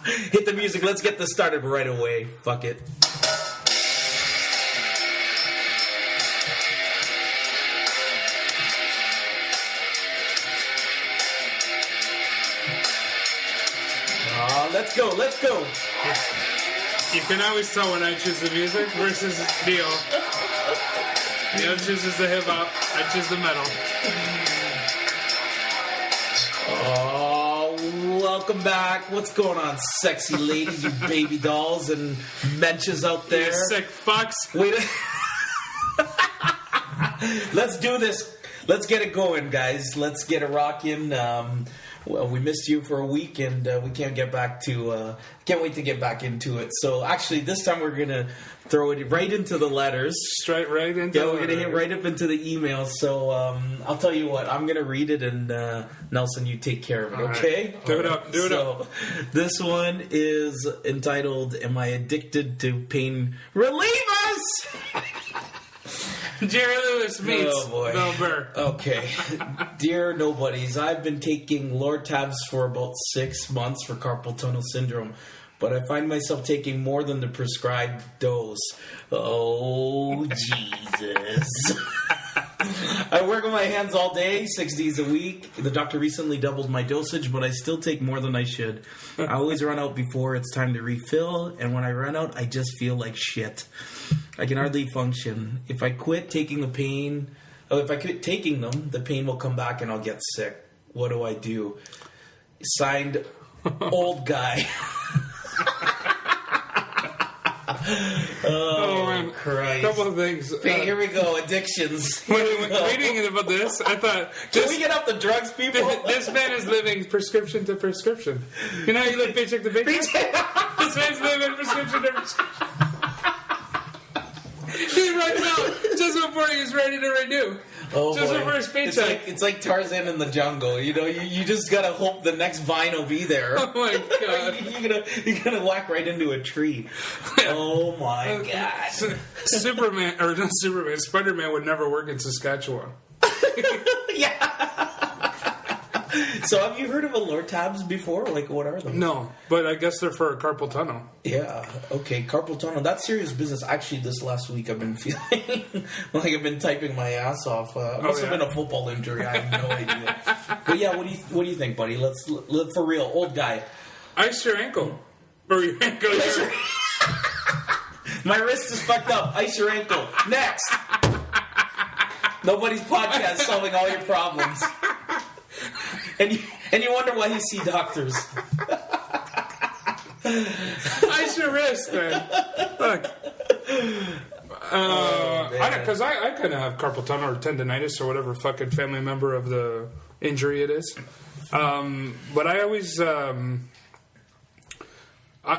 Hit the music. Let's get this started right away. Fuck it. Let's go. Let's go. You can always tell when I choose the music versus Neil. Neil chooses the hip-hop. I choose the metal. Oh, welcome back. What's going on, sexy ladies, you baby dolls and menches out there? You sick fucks. Wait. Let's do this. Let's get it going, guys. Let's get it rocking. Well, we missed you for a week, and we can't wait to get back into it. So, actually, this time we're gonna throw it right into the letters. Straight right into. Yeah, we're gonna hit right up into the emails. So, I'll tell you what. I'm gonna read it, and Nelson, you take care of it. Okay? Right. Do it up. Do it up. This one is entitled, "Am I Addicted to Pain Relievers?" Jerry Lewis meets Bill Burr. Okay. Dear Nobodies, I've been taking Lortabs for about 6 months for carpal tunnel syndrome, but I find myself taking more than the prescribed dose. Oh, Jesus. I work with my hands all day, 6 days a week. The doctor recently doubled my dosage, but I still take more than I should. I always run out before it's time to refill, and when I run out, I just feel like shit. I can hardly function. If I quit taking them, the pain will come back and I'll get sick. What do I do? Signed, Old Guy. Oh man, Christ. Couple of things. Hey, here we go. Addictions. When reading about this, I thought, can we get off the drugs, people? This man is living prescription to prescription. You know how you live paycheck to paycheck? This man's living prescription to prescription. He runs out just before he's ready to renew. Oh, just boy. before his paycheck. It's like Tarzan in the jungle. You know, you just gotta hope the next vine will be there. Oh my god! you're gonna whack right into a tree. Oh my god! Spider-Man would never work in Saskatchewan. Yeah. So have you heard of a Lortabs before? Like, what are those? No, but I guess they're for a carpal tunnel. Yeah, okay, carpal tunnel. That's serious business. Actually, this last week I've been feeling like I've been typing my ass off. Must have been a football injury. I have no idea. But yeah, what do you think, buddy? Let's for real, Old Guy. Ice your ankle. Or your ankle. My wrist is fucked up. Ice your ankle. Next. Nobody's podcast solving all your problems. And you wonder why you see doctors. Ice your wrist, man. Look. Because I kind of have carpal tunnel or tendonitis or whatever fucking family member of the injury it is. But I always... I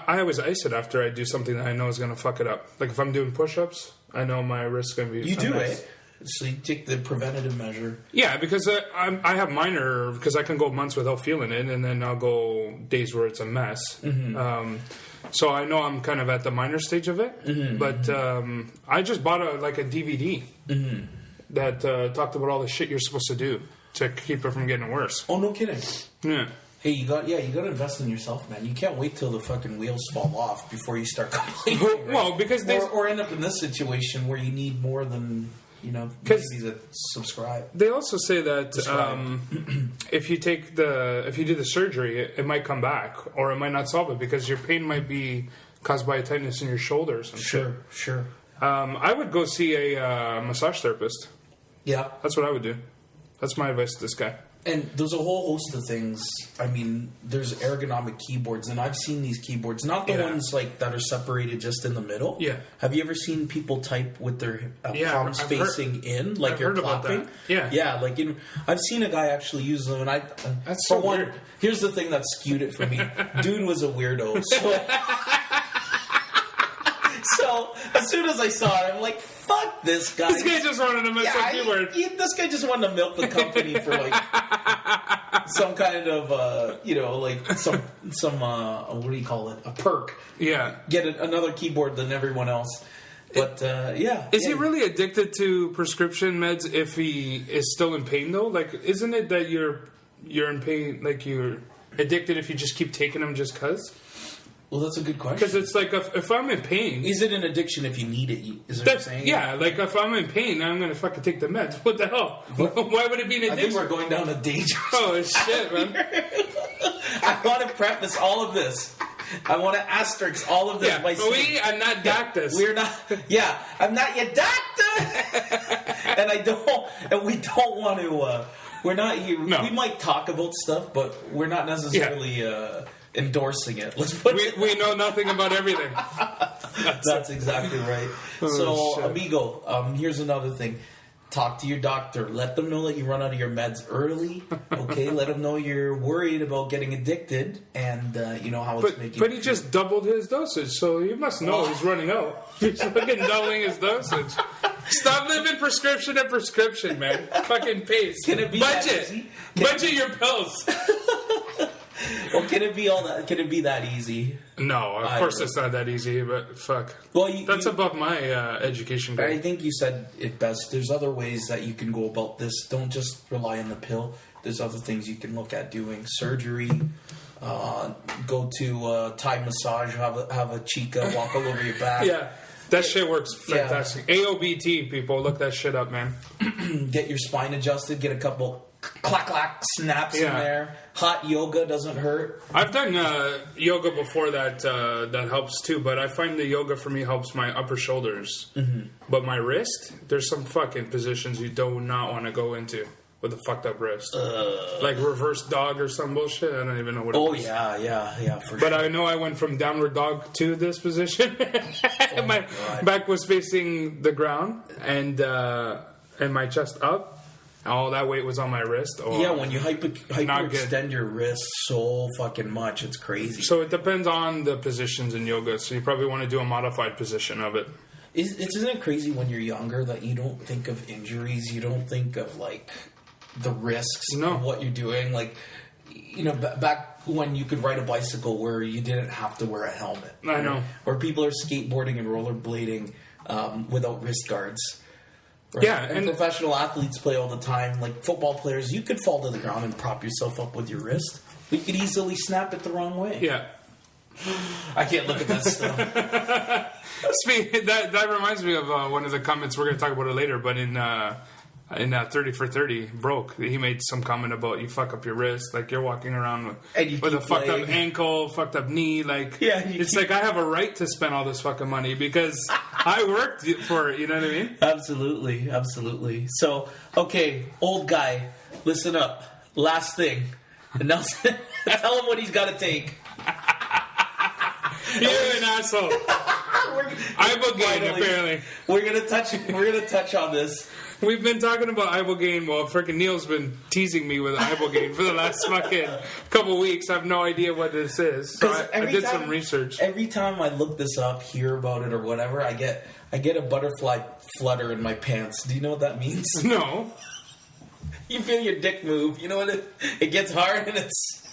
always ice it after I do something that I know is going to fuck it up. Like if I'm doing push-ups, I know my wrist's going to be... You do it. So you take the preventative measure. Yeah, because I have minor, because I can go months without feeling it, and then I'll go days where it's a mess. Mm-hmm. So I know I'm kind of at the minor stage of it. Mm-hmm. But I just bought a DVD that talked about all the shit you're supposed to do to keep it from getting worse. Oh, no kidding. Yeah. Hey, you got to invest in yourself, man. You can't wait till the fucking wheels fall off before you start complaining. Right? Well, because or end up in this situation where you need more than... maybe to subscribe. They also say that if you do the surgery, it might come back, or it might not solve it because your pain might be caused by a tightness in your shoulders. And Sure. I would go see a massage therapist. Yeah, that's what I would do. That's my advice to this guy. And there's a whole host of things. I mean, there's ergonomic keyboards, and I've seen these keyboards, not the ones like that are separated just in the middle. Yeah. Have you ever seen people type with their palms facing in, like I've you're heard clapping? about that. Yeah. Like I've seen a guy actually use them, and that's so weird. Here's the thing that skewed it for me. Dude was a weirdo. So as soon as I saw it, I'm like, fuck this guy. This guy just wanted to mess up keyboard. This guy just wanted to milk the company for like some kind of, some what do you call it? A perk. Yeah. Get another keyboard than everyone else. But, Is he really addicted to prescription meds if he is still in pain, though? Like, isn't it that you're in pain, like you're addicted if you just keep taking them just because? Well, that's a good question. Because it's like if I'm in pain... Is it an addiction if you need it? Is that what you're saying? Yeah, like if I'm in pain, I'm going to fucking take the meds. What the hell? Why would it be an addiction? I think we're going down a dangerous... Oh, shit, man. I want to preface all of this. I want to asterisk all of this by saying... We are not doctors. We're not... Yeah, I'm not your doctor! and we don't want to... we're not here... No. We might talk about stuff, but we're not necessarily... endorsing it. Let's put we know nothing about everything. That's exactly right. So, amigo, here's another thing. Talk to your doctor. Let them know that you run out of your meds early. Okay, let them know you're worried about getting addicted, and you know how it's making. But he just doubled his dosage, so you must know he's running out. He's fucking doubling his dosage. Stop living prescription to prescription, man. Fucking pace. Can it be budget? Budget your pills. Well, can it be all that? Can it be that easy? No, of course it's not that easy. But fuck, well, that's above my education grade. I think you said it best. There's other ways that you can go about this. Don't just rely on the pill. There's other things you can look at doing: surgery, go to Thai massage, have a chica walk all over your back. Yeah. That shit works fantastic. Yeah. AOBT, people, look that shit up, man. Get your spine adjusted. Get a couple clack snaps in there. Hot yoga doesn't hurt. I've done yoga before that helps too, but I find the yoga for me helps my upper shoulders. Mm-hmm. But my wrist, there's some fucking positions you do not want to go into with a fucked up wrist. Like reverse dog or some bullshit. I don't even know what it is. Oh, yeah, for But sure. I know I went from downward dog to this position. My back was facing the ground and my chest up. All that weight was on my wrist. Oh, yeah, when you hyperextend your wrist so fucking much, it's crazy. So it depends on the positions in yoga. So you probably want to do a modified position of it. Isn't it crazy when you're younger that you don't think of injuries? You don't think of, like, the risks of what you're doing? Like, you know, back when you could ride a bicycle where you didn't have to wear a helmet. I know. Where people are skateboarding and rollerblading without wrist guards. Right? Yeah, and professional athletes play all the time. Like football players, you could fall to the ground and prop yourself up with your wrist. But you could easily snap it the wrong way. Yeah. I can't look at that stuff. That reminds me of one of the comments. We're going to talk about it later, but in 30 for 30, Broke, he made some comment about you fuck up your wrist, like you're walking around with a fucked up ankle, fucked up knee, like it's like I have a right to spend all this fucking money because I worked for it, you know what I mean? Absolutely. So, okay, old guy, listen up. Last thing. Nelson, tell him what he's got to take. You're an asshole. Ibogaine, apparently. We're gonna touch on this. We've been talking about Ibogaine. Well, freaking Neil's been teasing me with Ibogaine for the last fucking couple weeks. I have no idea what this is. So I did some research. Every time I look this up, hear about it, or whatever, I get a butterfly flutter in my pants. Do you know what that means? No. You feel your dick move. You know what it gets hard and it's.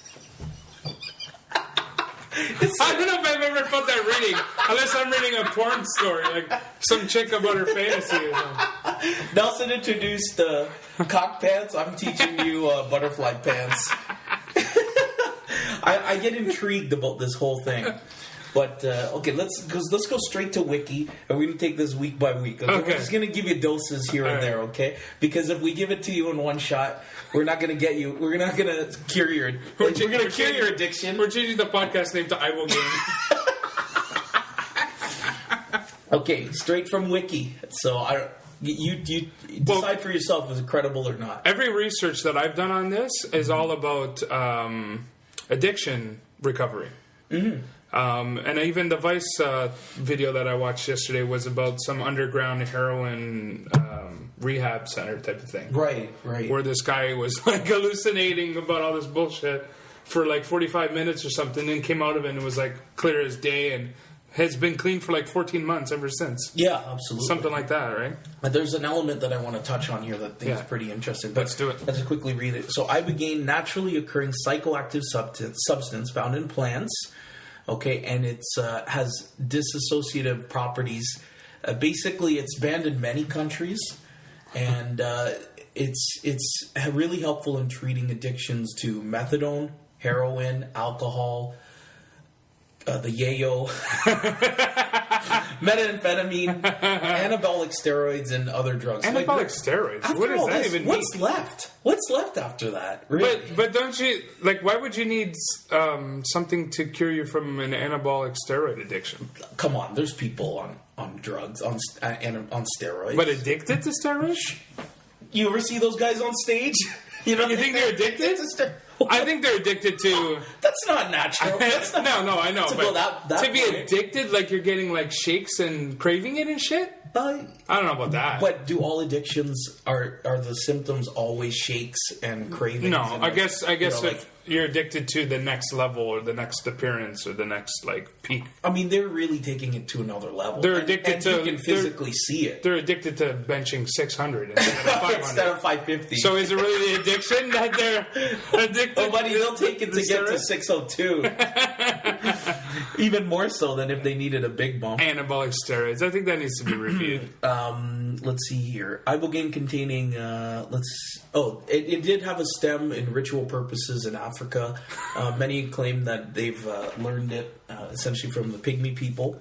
I don't know if I've ever felt that reading, unless I'm reading a porn story, like some chick about her fantasy or something. Nelson introduced cock pants. I'm teaching you butterfly pants. I get intrigued about this whole thing. But, okay, let's go straight to Wiki, and we're going to take this week by week. Okay? We're just going to give you doses here and there, okay? Because if we give it to you in one shot, we're not going to get you. We're not going to cure your. We're going to cure your addiction. We're changing the podcast name to Ibogaine. Okay, straight from Wiki. So you decide for yourself if it's credible or not. Every research that I've done on this is all about addiction recovery. Mm-hmm. And even the Vice video that I watched yesterday was about some underground heroin rehab center type of thing. Right. Where this guy was like hallucinating about all this bullshit for like 45 minutes or something and came out of it and was like clear as day and has been clean for like 14 months ever since. Yeah, absolutely. Something like that, right? But there's an element that I want to touch on here that I think is pretty interesting. But let's do it. Let's quickly read it. So Ibogaine, naturally occurring psychoactive substance found in plants. Okay, and it has dissociative properties. Basically, it's banned in many countries, and it's really helpful in treating addictions to methadone, heroin, alcohol, the yayo, methamphetamine, anabolic steroids, and other drugs. Anabolic steroids? What does that even mean? What's left? What's left after that? Really? But don't you... Like, why would you need something to cure you from an anabolic steroid addiction? Come on, there's people on drugs, on steroids. But addicted to steroids? You ever see those guys on stage? You think they're addicted? I think they're addicted to... That's not natural. That's not, no, I know. But to be addicted, like you're getting like shakes and craving it and shit? I don't know about that. But do all addictions, are the symptoms always shakes and cravings? No, and I guess if you're addicted to the next level or the next appearance or the next like peak. I mean, they're really taking it to another level. They're addicted to... You can physically see it. They're addicted to benching 600 instead of 500. Instead of 550. So is it really the addiction that they're addicted to? Oh, buddy, they'll take it to get to 602. Even more so than if they needed a big bump. Anabolic steroids. I think that needs to be reviewed. Let's see here. Ibogaine containing... it did have a stem in ritual purposes in Africa. Many claim that they've learned it essentially from the Pygmy people.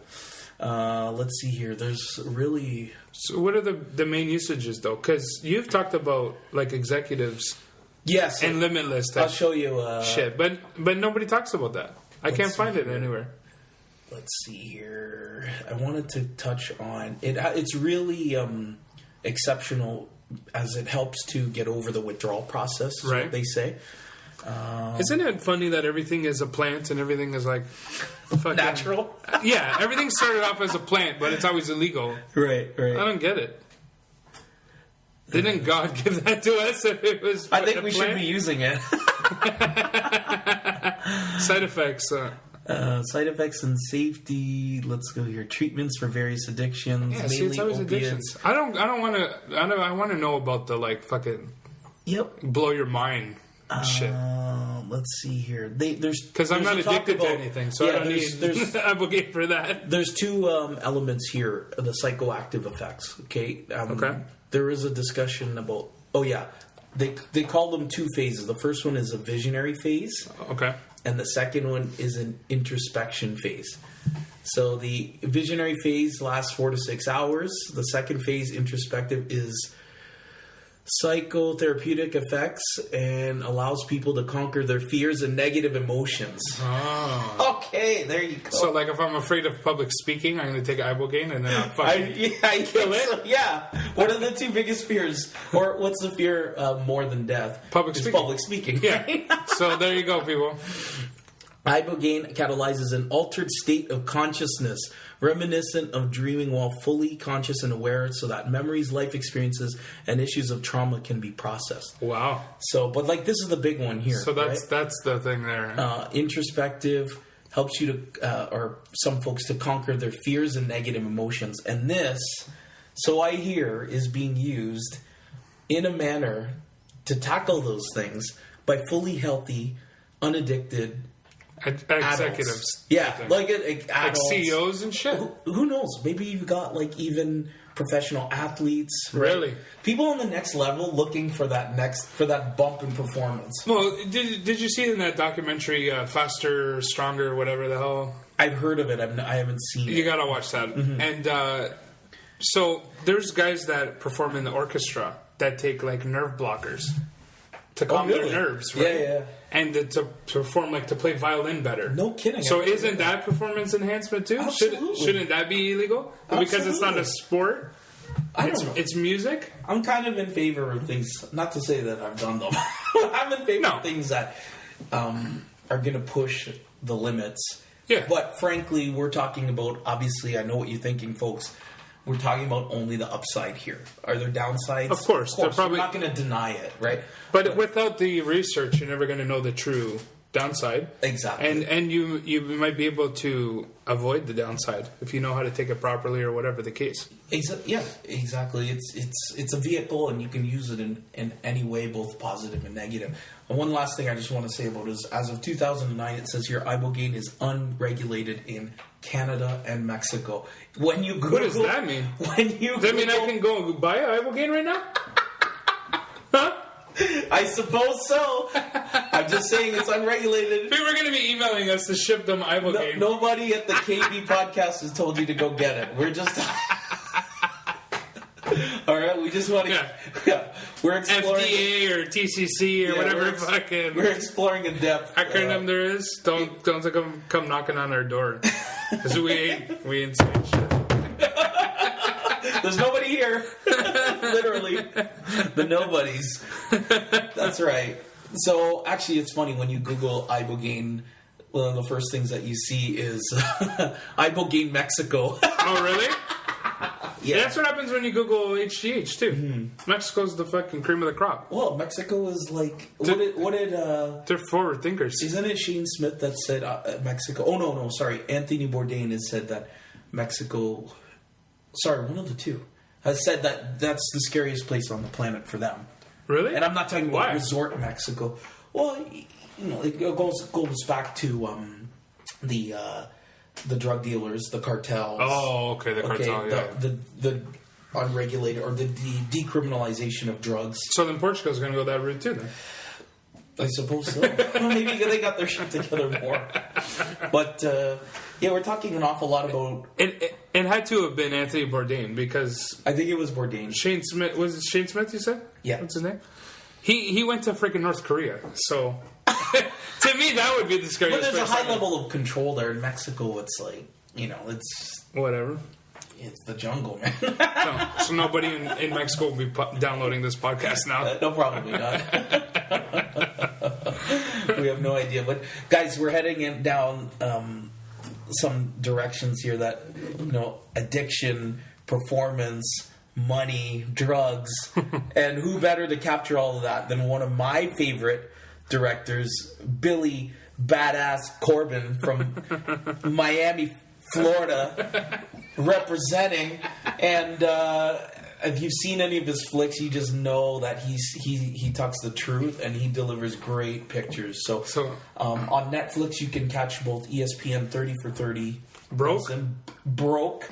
Let's see here. There's really... So what are the main usages, though? Because you've talked about, like, executives... Yes. And limitless. I'll show you... shit. But nobody talks about that. I can't find it anywhere. Let's see here. I wanted to touch on... It's really exceptional as it helps to get over the withdrawal process, is what they say. Isn't it funny that everything is a plant and everything is like fucking natural? Yeah, everything started off as a plant, but it's always illegal. Right. I don't get it. Didn't God give that to us if it was I think we should be using it. Side effects. Side effects and safety. Let's go here. Treatments for various addictions. Yeah, see, it's always addictions. I don't want to. I want to know about the like fucking. Yep. Blow your mind. Shit. Let's see here. Because I'm not addicted to anything, so I don't need Ibogaine for that. There's two elements here: the psychoactive effects. Okay. Okay. There is a discussion about. Oh yeah, they call them two phases. The first one is a visionary phase. Okay. And the second one is an introspection phase. So the visionary phase lasts 4 to 6 hours. The second phase, introspective, is psychotherapeutic effects and allows people to conquer their fears and negative emotions. Oh. Okay, there you go. So, like, if I'm afraid of public speaking, I'm going to take Ibogaine and then I'll fucking kill it? So, yeah. What are the two biggest fears? Or what's the fear more than death? Public speaking. Yeah. Right? So, there you go, people. Ibogaine catalyzes an altered state of consciousness, reminiscent of dreaming while fully conscious and aware, so that memories, life experiences, and issues of trauma can be processed. Wow. So, but like this is the big one here. So that's the thing there. Introspective helps you to, or some folks, to conquer their fears and negative emotions. And this, so I hear, is being used in a manner to tackle those things by fully healthy, unaddicted executives. Adults. Yeah, like adults. CEOs and shit. Who knows? Maybe you've got like even professional athletes. Right? Really? People on the next level looking for that bump in performance. Well, did you see in that documentary Faster, Stronger, whatever the hell? I've heard of it. I haven't seen it. You gotta watch that. Mm-hmm. And so there's guys that perform in the orchestra that take like nerve blockers to calm their nerves, right? Yeah. And to perform, like, to play violin better. No kidding. So isn't that performance enhancement, too? Absolutely. Shouldn't that be illegal? Absolutely. Because it's not a sport? I don't know. It's music? I'm kind of in favor of things, not to say that I've done them. I'm in favor of things that are going to push the limits. Yeah. But frankly, we're talking about, obviously, I know what you're thinking, folks. We're talking about only the upside here. Are there downsides? Of course. We're not going to deny it, right? But without the research, you're never going to know the true downside. Exactly. And you might be able to avoid the downside if you know how to take it properly or whatever the case. Yeah, exactly. It's a vehicle, and you can use it in any way, both positive and negative. And one last thing I just want to say about it is, as of 2009, it says here, Ibogaine is unregulated in Canada and Mexico. When you Google, what does that mean? Does that mean I can go buy Ibogaine right now? Huh? I suppose so. I I'm just saying it's unregulated. People are going to be emailing us to ship them ibogaine. Nobody at the KB podcast has told you to go get it. We're just... All right, we just want to... Yeah, we're exploring... FDA or TCC or whatever fucking... We're exploring a depth. acronym there is. Don't come knocking on our door. Because we ain't saying shit. There's nobody here. Literally. The nobodies. That's right. So, actually, it's funny. When you Google ibogaine, one of the first things that you see is ibogaine Mexico. Oh, really? Yeah. That's what happens when you Google HGH, too. Mm-hmm. Mexico's the fucking cream of the crop. Well, Mexico is like... What did they're forward thinkers. Isn't it Shane Smith that said Mexico... Oh, no, sorry. Anthony Bourdain has said that Mexico... Sorry, one of the two. Has said that that's the scariest place on the planet for them. Really? And I'm not talking about Why? resort Mexico. Well, you know, it goes back to the drug dealers, the cartels. Oh, okay, the cartel, the unregulated or the decriminalization of drugs. So then Portugal's going to go that route too, then? I suppose so. Well, maybe they got their shit together more. But yeah, we're talking an awful lot about. It had to have been Anthony Bourdain because I think it was Bourdain. Shane Smith, was it Shane Smith? You said? Yeah. What's his name? He went to freaking North Korea, so to me that would be the scariest. But there's a place high level of control there in Mexico. It's like, you know, it's whatever. It's the jungle, man. So nobody in Mexico will be downloading this podcast now. No, probably not. We have no idea. But guys, we're heading down some directions here that, you know, addiction, performance, money, drugs, and who better to capture all of that than one of my favorite directors, Billy Badass Corbin from Miami, Florida, representing. And if you've seen any of his flicks, you just know that he talks the truth and he delivers great pictures. So on Netflix, you can catch both ESPN 30 for 30 and Broke.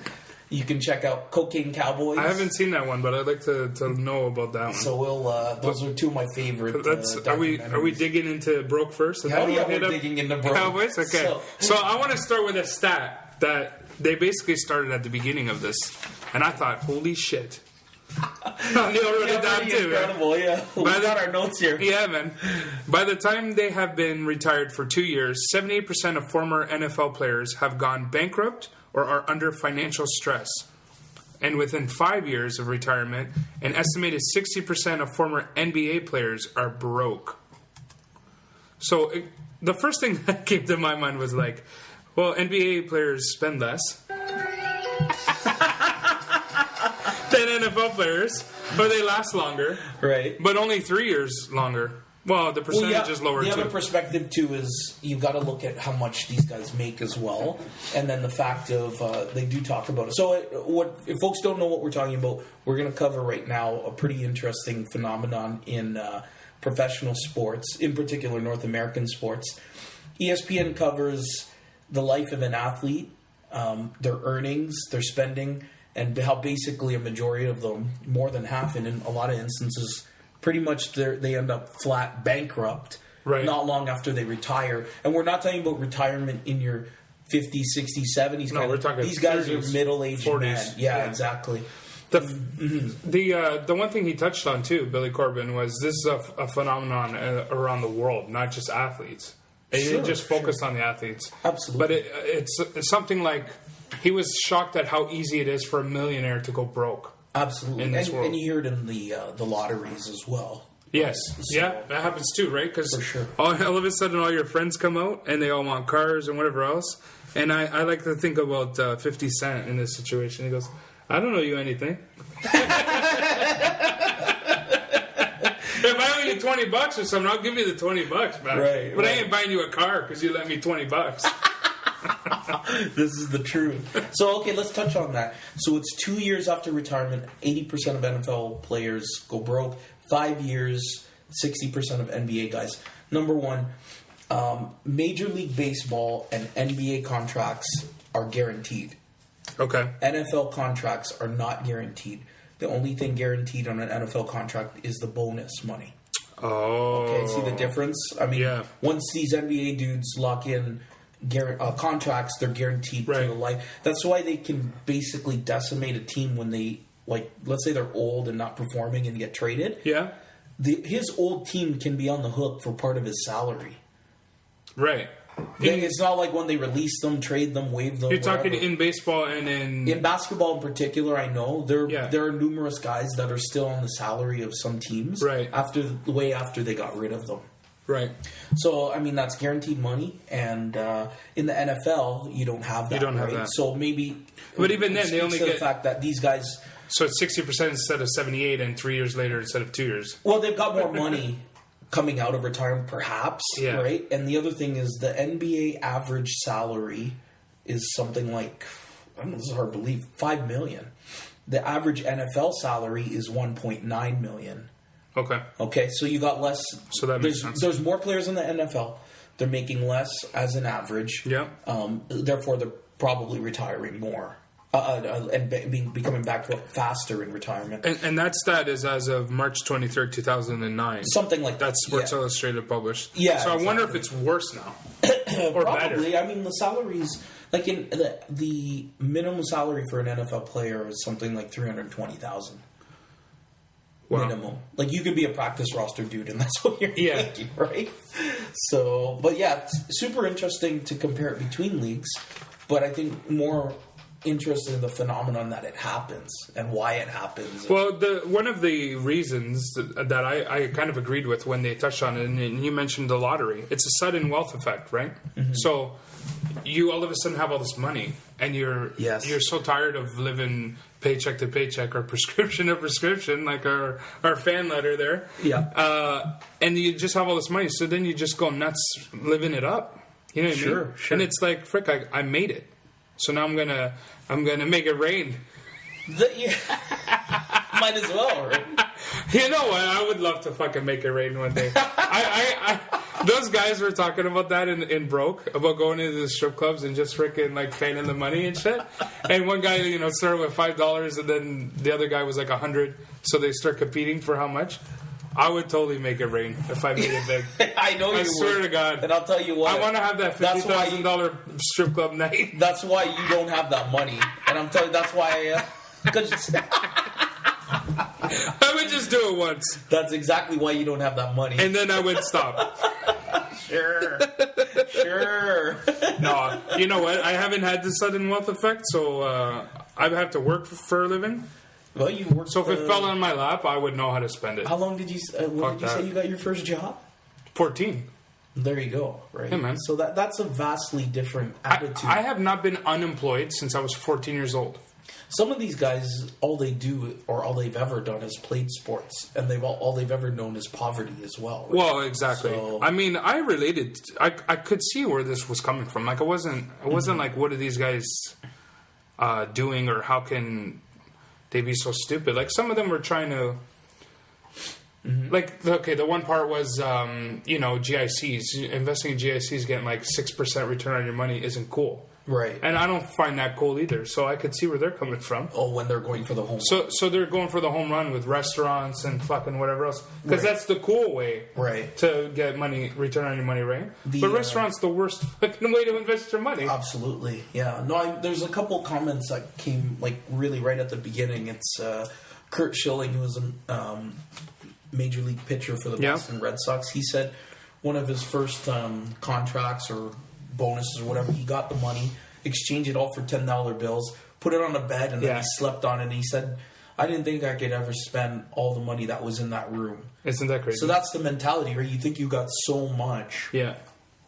You can check out Cocaine Cowboys. I haven't seen that one, but I'd like to know about that one. So we'll those are two of my favorite. Are we digging into Broke first? Hell yeah, we're digging into Broke. Cowboys? Okay. So I want to start with a stat that they basically started at the beginning of this, and I thought, holy shit. Neil wrote it down too. Incredible, yeah. We got our notes here. Yeah, man. By the time they have been retired for 2 years, 78% of former NFL players have gone bankrupt or are under financial stress. And within 5 years of retirement, an estimated 60% of former NBA players are broke. So the first thing that came to my mind was like, well, NBA players spend less than NFL players, but they last longer. Right. But only 3 years longer. Well, the percentage is lower, too. The other perspective, too, is you've got to look at how much these guys make as well. And then the fact of they do talk about it. So if folks don't know what we're talking about, we're going to cover right now a pretty interesting phenomenon in professional sports, in particular North American sports. ESPN covers the life of an athlete, their earnings, their spending, and how basically a majority of them, more than half in a lot of instances, pretty much they end up flat bankrupt not long after they retire. And we're not talking about retirement in your 50s, 60s, 70s. No, we're talking these guys 30s, are middle-aged 40s. men. Yeah, exactly. The one thing he touched on, too, Billy Corbin, was this is a phenomenon around the world, not just athletes. He didn't just focus on the athletes. Absolutely. But it's something like he was shocked at how easy it is for a millionaire to go broke. Absolutely. In this world. And you heard in the lotteries as well. Yes. So, yeah, that happens too, right? Because for sure. all of a sudden all your friends come out and they all want cars and whatever else. And I like to think about 50 Cent in this situation. He goes, I don't owe you anything. If I owe you $20 or something, I'll give you the $20 back. Right, but I ain't buying you a car because you lent me $20. This is the truth. So, okay, let's touch on that. So it's 2 years after retirement, 80% of NFL players go broke. 5 years, 60% of NBA guys. Number one, Major League Baseball and NBA contracts are guaranteed. Okay. NFL contracts are not guaranteed. The only thing guaranteed on an NFL contract is the bonus money. Oh. Okay, see the difference? I mean, Yeah. once these NBA dudes lock in contracts, they're guaranteed to the life. That's why they can basically decimate a team when they, like, let's say they're old and not performing and get traded. Yeah. His old team can be on the hook for part of his salary. Right. It's not like when they release them, trade them, waive them. You're whatever. talking in baseball and in basketball in particular. I know there are numerous guys that are still on the salary of some teams. Right. After they got rid of them. Right. So I mean that's guaranteed money, and in the NFL you don't have that. You don't have right? that. So maybe. But even then, they only get get the fact that these guys. So it's 60% instead of 78, and 3 years later instead of 2 years. Well, they've got more money coming out of retirement, perhaps, right? And the other thing is the NBA average salary is something like, I don't know, this is hard to believe, $5 million. The average NFL salary is $1.9 million. Okay, so you got less. So that makes sense. There's more players in the NFL. They're making less as an average. Yeah. Therefore, they're probably retiring more. And becoming back faster in retirement. And that stat is as of March 23rd, 2009. Something like that. That's Sports Illustrated published. Yeah. So I wonder if it's worse now. Or probably. better. I mean, the salaries, like in the minimum salary for an NFL player is something like $320,000. Wow. Minimum. Like you could be a practice roster dude, and that's what you're making, right? So, but yeah, it's super interesting to compare it between leagues. But I think more interested in the phenomenon that it happens and why it happens. Well, one of the reasons that I kind of agreed with when they touched on it, and you mentioned the lottery, it's a sudden wealth effect, right? Mm-hmm. So you all of a sudden have all this money, and you're so tired of living paycheck to paycheck or prescription to prescription, like our fan letter there. Yeah. And you just have all this money, so then you just go nuts living it up. You know what I mean? Sure. And it's like, frick, I made it. So now I'm gonna make it rain. Might as well, right? You know what? I would love to fucking make it rain one day. Those guys were talking about that in Broke, about going into the strip clubs and just freaking like paying the money and shit. And one guy, started with $5, and then the other guy was like $100. So they start competing for how much. I would totally make it rain if I made it big. I know you would. I swear to God. And I'll tell you what. I want to have that $50,000 strip club night. That's why you don't have that money. And I'm telling you, that's why... I would just do it once. That's exactly why you don't have that money. And then I would stop. Sure. No, you know what? I haven't had the sudden wealth effect, so I have to work for a living. Well, you worked. So if it fell on my lap, I would know how to spend it. How long did you? When did you say you got your first job? 14. There you go. Right. Yeah, man. So that's a vastly different attitude. I have not been unemployed since I was 14 years old. Some of these guys, all they do or all they've ever done is played sports, and all they've ever known is poverty as well. Right? Well, exactly. So, I mean, I related. I could see where this was coming from. Like, it wasn't like, what are these guys doing, or how can they be so stupid? Like, some of them were trying to. Mm-hmm. Like, okay, the one part was, GICs. Investing in GICs, getting like 6% return on your money isn't cool. Right. And I don't find that cool either. So I could see where they're coming from. Oh, when they're going for the home run. So they're going for the home run with restaurants and fucking whatever else. Because that's the cool way to get money, return on your money, right? But restaurants the worst fucking way to invest your money. Absolutely. Yeah. No, there's a couple comments that came like really right at the beginning. It's Kurt Schilling, who was a major league pitcher for the Boston Red Sox. He said one of his first contracts or bonuses or whatever, he got the money, exchanged it all for $10 bills, put it on a bed, and then he slept on it. And he said, I didn't think I could ever spend all the money that was in that room. Isn't that crazy? So that's the mentality, right? You think you got so much. Yeah.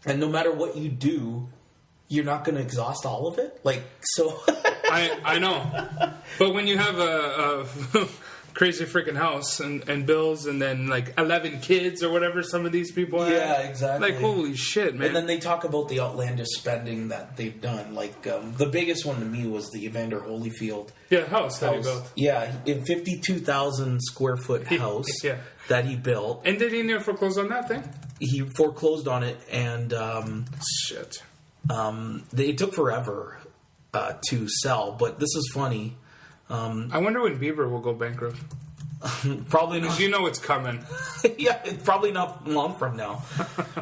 And no matter what you do, you're not going to exhaust all of it? Like, so... I know. But when you have a crazy freaking house and bills and then like 11 kids or whatever some of these people have. Yeah, exactly. Like, holy shit, man. And then they talk about the outlandish spending that they've done. Like, the biggest one to me was the Evander Holyfield house that he built. Yeah, a 52,000 square foot house that he built. And did he never foreclose on that thing? He foreclosed on it, and shit. It took forever to sell, but this is funny. I wonder when Bieber will go bankrupt. Probably not. Because you know it's coming. Yeah, it's probably not long from now.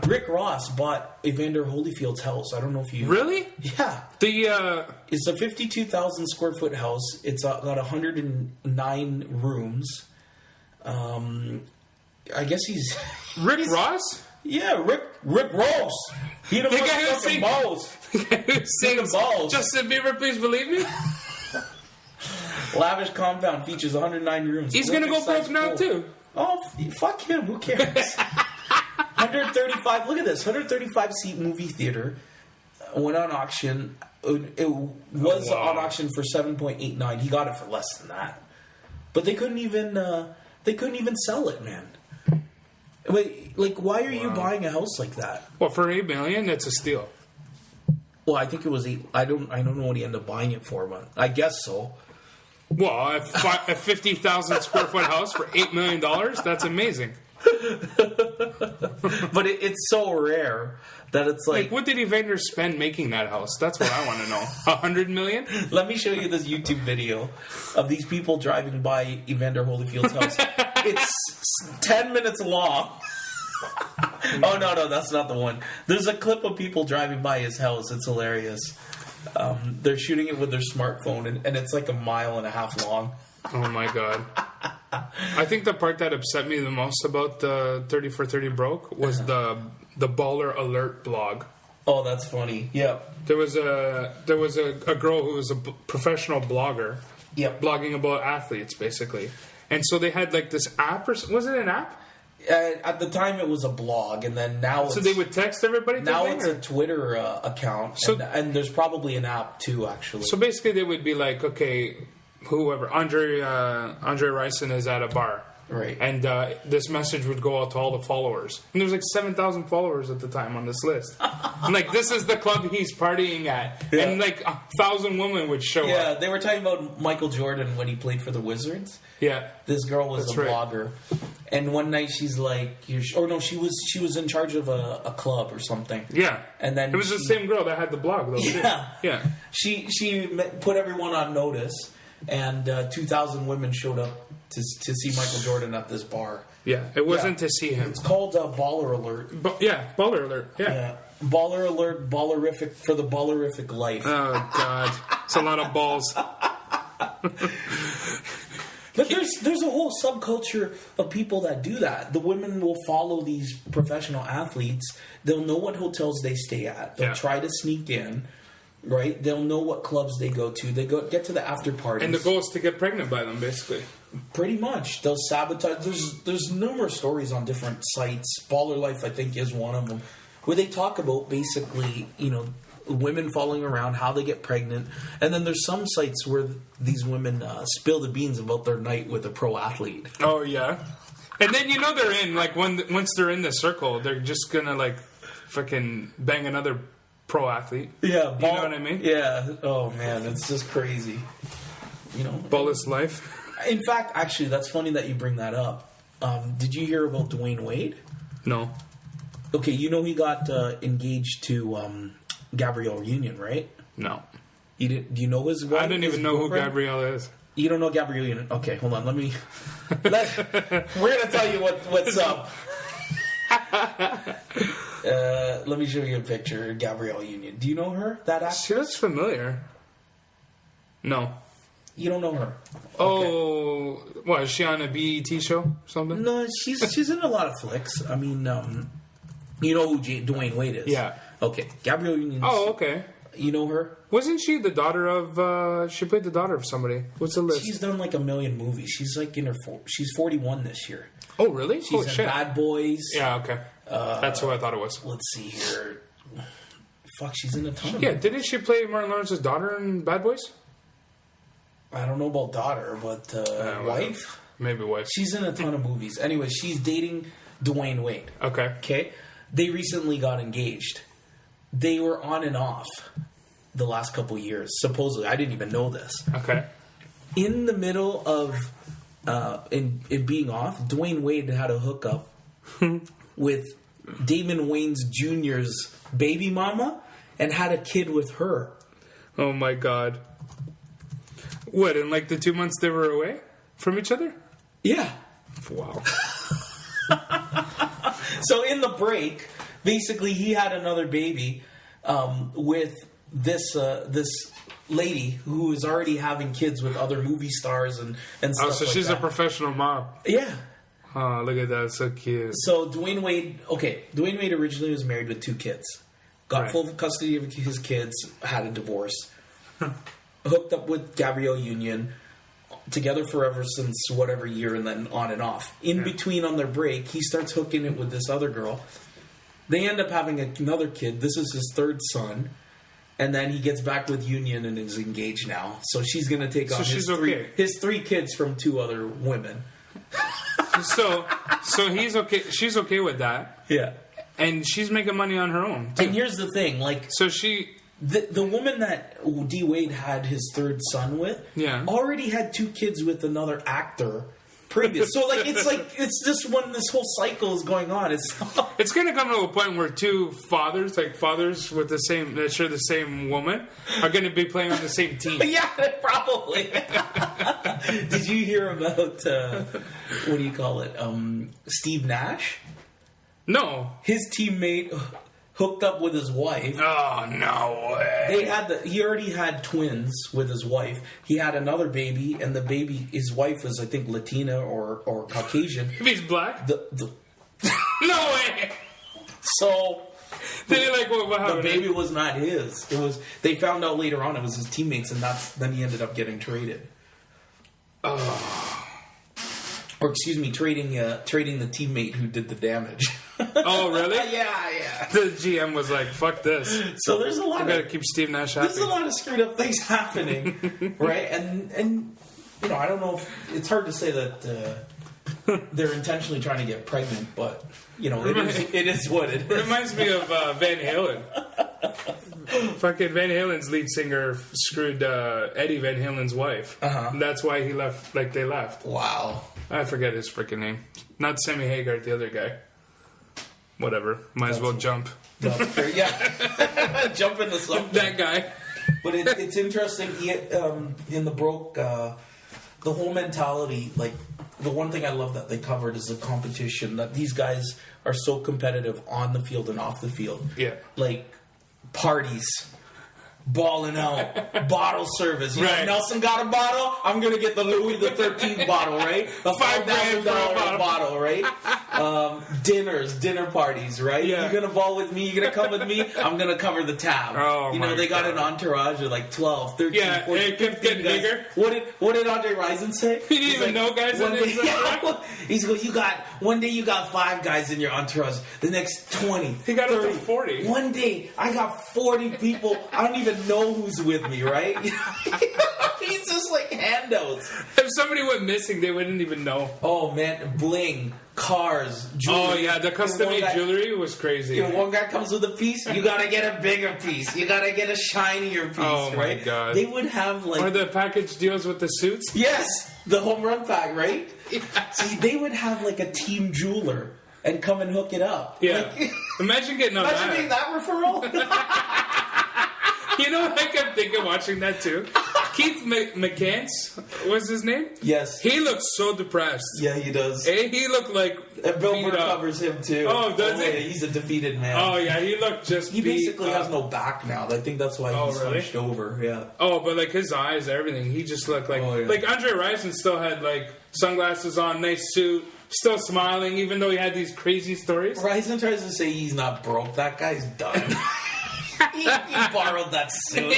Rick Ross bought Evander Holyfield's house. I don't know if you... Really? Yeah. It's a 52,000 square foot house. It's got 109 rooms. I guess he's... Rick Ross? Yeah, Rick Ross. He the guy who sings balls. Sings balls. Justin Bieber, please believe me. Lavish compound features 109 rooms. He's going to go broke now, too. Oh, fuck him. Who cares? 135. Look at this. 135 seat movie theater went on auction. It was on auction for $7.89. He got it for less than that. But they couldn't even sell it, man. Wait, like, why are you buying a house like that? Well, for $8 million, it's a steal. Well, I think it was $8. I don't know what he ended up buying it for, but I guess so. Well, a 50,000 square foot house for $8 million, that's amazing. But it's so rare that it's like... what did Evander spend making that house? That's what I want to know. $100 million? Let me show you this YouTube video of these people driving by Evander Holyfield's house. It's 10 minutes long. Oh, no, that's not the one. There's a clip of people driving by his house. It's hilarious. They're shooting it with their smartphone, and it's like 1.5 miles long. Oh, my God. I think the part that upset me the most about the 30 for 30 Broke was the Baller Alert blog. Oh, that's funny. Yeah. There was a girl who was a professional blogger. Yep. Blogging about athletes, basically. And so they had like this app, or was it an app? At the time, it was a blog, and then now so they would text everybody. Now it's a Twitter account, so, and there's probably an app too, actually. So basically, they would be like, okay, whoever Andre Rison is at a bar, right? And this message would go out to all the followers, and there's like 7,000 followers at the time on this list. And like, this is the club he's partying at, and like 1,000 women would show up. Yeah, they were talking about Michael Jordan when he played for the Wizards. Yeah, this girl was a blogger, and one night she's like, she was in charge of a club or something. Yeah, and then it was the same girl that had the blog, though. Yeah. She put everyone on notice, and 2,000 women showed up to see Michael Jordan at this bar. Yeah, it wasn't to see him. It's called Baller Alert. Baller Alert. Yeah. Baller Alert, ballerific for the ballerific life. Oh God, it's a lot of balls. But there's a whole subculture of people that do that. The women will follow these professional athletes. They'll know what hotels they stay at. They'll try to sneak in, right? They'll know what clubs they go to. They get to the after parties. And the goal is to get pregnant by them, basically. Pretty much. They'll sabotage. There's numerous stories on different sites. Baller Life, I think, is one of them, where they talk about basically, women following around, how they get pregnant. And then there's some sites where these women spill the beans about their night with a pro athlete. Oh, yeah. And then they're in, like, once they're in the circle, they're just going to, like, fucking bang another pro athlete. Yeah. You know what I mean? Yeah. Oh, man. It's just crazy. Ballless life. In fact, actually, that's funny that you bring that up. Did you hear about Dwayne Wade? No. Okay, he got engaged to... Gabrielle Union, right? No. Do you know his wife? I didn't even know who Gabrielle is. You don't know Gabrielle Union? Okay, hold on. We're going to tell you what's up. Let me show you a picture of Gabrielle Union. Do you know her? That actress? She looks familiar. No. You don't know her? Okay. Oh, what, is she on a BET show or something? No, she's in a lot of flicks. I mean, you know who Dwayne Wade is? Yeah. Okay, Gabrielle Union. Oh, okay. You know her? Wasn't she the daughter of... she played the daughter of somebody. What's the list? She's done like 1 million movies. She's like in her... She's 41 this year. Oh, really? She's in Bad Boys. Yeah, okay. That's who I thought it was. Let's see here. Fuck, she's in a ton of movies. Didn't she play Martin Lawrence's daughter in Bad Boys? I don't know about daughter, but wife? Maybe wife. She's in a ton of movies. Anyway, she's dating Dwayne Wade. Okay? They recently got engaged. They were on and off the last couple years, supposedly. I didn't even know this. Okay. In the middle of in being off, Dwayne Wade had a hookup with Damon Wayans Jr.'s baby mama and had a kid with her. Oh, my God. What, in like the 2 months they were away from each other? Yeah. Wow. So in the break, basically he had another baby with this lady who was already having kids with other movie stars and stuff Oh, so like she's that. a professional mom. Yeah. Oh, look at that. So cute. So Dwayne Wade originally was married with 2 kids. Got Right. full custody of his kids, had a divorce. Hooked up with Gabrielle Union. Together forever since whatever year, and then on and off. In between, on their break, he starts hooking it with this other girl. They end up having another kid. This is his 3rd son. And then he gets back with Union and is engaged now. So she's going to take on his 3 kids from 2 other women. So he's okay. She's okay with that. Yeah. And she's making money on her own, too. And here's the thing, like... So she... The woman that D. Wade had his 3rd son with already had 2 kids with another actor previous. So it's just when this whole cycle is going on. It's going to come to a point where 2 fathers, like fathers with that share the same woman, are going to be playing on the same team. Yeah, probably. Did you hear about what do you call it? Steve Nash? No. His teammate hooked up with his wife. Oh, no way. He already had twins with his wife. He had another baby, and his wife was, I think, Latina or Caucasian. He's black? No way. So what happened? The baby was not his. They found out later on it was his teammates, and then he ended up getting traded. Or excuse me, trading the teammate who did the damage. Oh, really? Yeah. The GM was like, "Fuck this." So there's a lot. We gotta keep Steve Nash happy. There's a lot of screwed up things happening, right? And I don't know. It's hard to say that they're intentionally trying to get pregnant, but it is what it is. Reminds me of Van Halen. Fucking Van Halen's lead singer screwed Eddie Van Halen's wife. That's why he left. Like they left. Wow. I forget his freaking name. Not Sammy Hagar, the other guy. Whatever. Might as well jump. Yeah. Jump into something. That guy. But it's interesting. In the broke, the whole mentality, like, the one thing I love that they covered is the competition. That these guys are so competitive on the field and off the field. Yeah. Like, parties. Balling out, bottle service. Right. Nelson got a bottle. I'm gonna get the Louis the 13th bottle, right? A $5,000 bottle, right? Dinner parties, right? Yeah. You're gonna ball with me. You're gonna come with me. I'm gonna cover the tab. Oh, they got an entourage of like 12, 13, yeah, 14, it kept getting guys. bigger. What did Andre Rison say? He didn't even know guys in his entourage. He's going, one day you got 5 guys in your entourage. The next 20. He got 30. up to 40. One day I got 40 people. I don't even know who's with me, right? He's just like handouts. If somebody went missing, they wouldn't even know. Oh man, bling, cars, jewelry. Oh yeah, the custom-made jewelry was crazy. One guy comes with a piece, you gotta get a bigger piece. You gotta get a shinier piece, oh, right? My God. They would have like... Or the package deals with the suits? Yes! The home run pack, right? Yeah. See, they would have like a team jeweler and come and hook it up. Yeah. Like, Imagine getting on imagine getting that referral. You know what I kept thinking watching that too? Keith McCants was his name? Yes. He looked so depressed. Yeah, he does. He looked like... And Bill Burr covers him too. Oh, does he? Yeah, he's a defeated man. Oh, yeah, he looked just... He basically has no back now. I think that's why he's hunched over. Yeah. Oh, but like his eyes, everything, he just looked like... Like Andre Rison still had like sunglasses on, nice suit, still smiling, even though he had these crazy stories. Rison tries to say he's not broke. That guy's done. he borrowed that suit.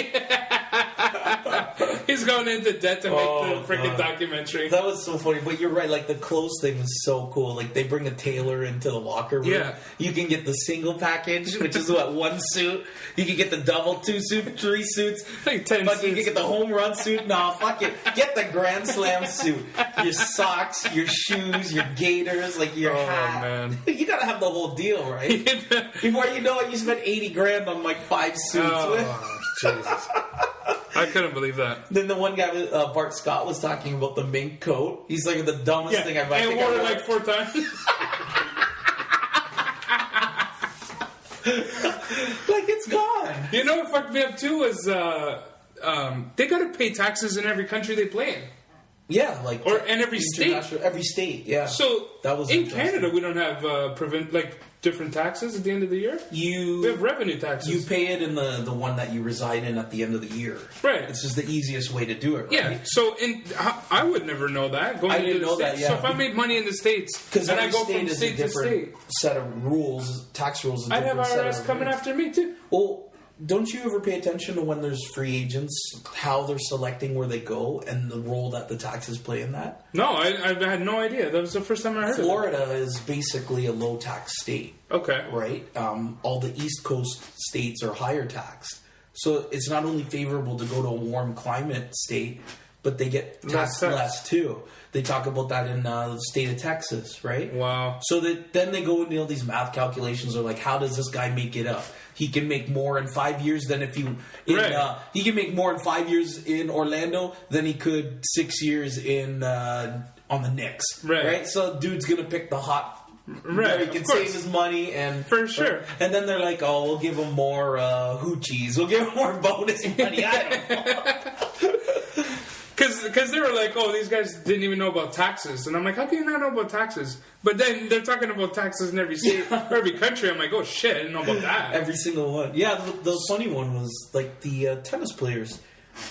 He's going into debt to make the freaking documentary. That was so funny, but you're right. Like the clothes thing was so cool. Like they bring a tailor into the locker room. Yeah. You can get the single package, which is what, 1 suit. You can get the double 2 suit, 3 suits. Like 10 suits. You can get the home run suit. Nah, fuck it. Get the Grand Slam suit. Your socks, your shoes, your gaiters, like your hat. Man. You gotta have the whole deal, right? Before you know it, you spent $80,000 on like 5 suits. Oh, Jesus. I couldn't believe that. Then the one guy, Bart Scott, was talking about the mink coat. He's like the dumbest thing I've ever seen. And wore it like 4 times. Like it's gone. You know what fucked me up too was they gotta pay taxes in every country they play in. Yeah, and every state. Every state, yeah. So that was in Canada, we don't have different taxes at the end of the year. We have revenue taxes. You pay it in the one that you reside in at the end of the year. Right. It's just the easiest way to do it. Right? Yeah. So I would never know that. I didn't know that. Yeah. So if I made money in the States and I go from state to state, set of rules, tax rules. I'd have IRS coming after me too. Well. Don't you ever pay attention to when there's free agents, how they're selecting where they go, and the role that the taxes play in that? No, I had no idea. That was the first time I heard Florida of it. Florida is basically a low-tax state. Okay. Right? All the East Coast states are higher taxed. So it's not only favorable to go to a warm climate state, but they get taxed less too. They talk about that in the state of Texas, right? Wow. So then they go into all these math calculations. They're like, how does this guy make it up? He can make more in 5 years than if he can make more in 5 years in Orlando than he could 6 years in on the Knicks, right? So dude's gonna pick the hot, where he can save his money and for sure. Right? And then they're like, oh, we'll give him more hoochies, we'll give him more bonus money. I don't know. Because they were like, oh, these guys didn't even know about taxes. And I'm like, how can you not know about taxes? But then they're talking about taxes in every state, or every country. I'm like, oh, shit, I didn't know about that. Every single one. Yeah, the funny one was like the tennis players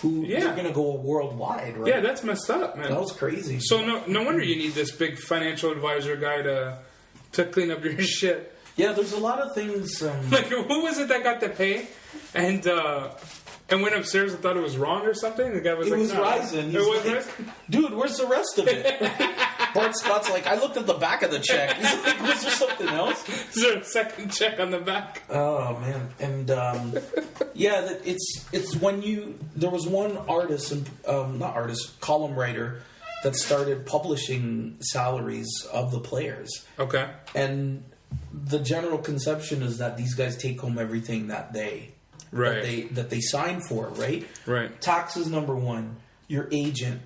who are going to go worldwide, right? Yeah, that's messed up, man. That was crazy. So no wonder you need this big financial advisor guy to clean up your shit. Yeah, there's a lot of things. Like, who was it that got the pay? And went upstairs and thought it was wrong or something? The guy was like, Ryzen. It was Ryzen? Dude, where's the rest of it? Bart Scott's like, I looked at the back of the check. He's like, was there something else? Is there a second check on the back? Oh, man. And, it's when there was one artist, column writer, that started publishing salaries of the players. Okay. And the general conception is that these guys take home everything that they... Right. That they sign for, right? Right. Taxes number one. Your agent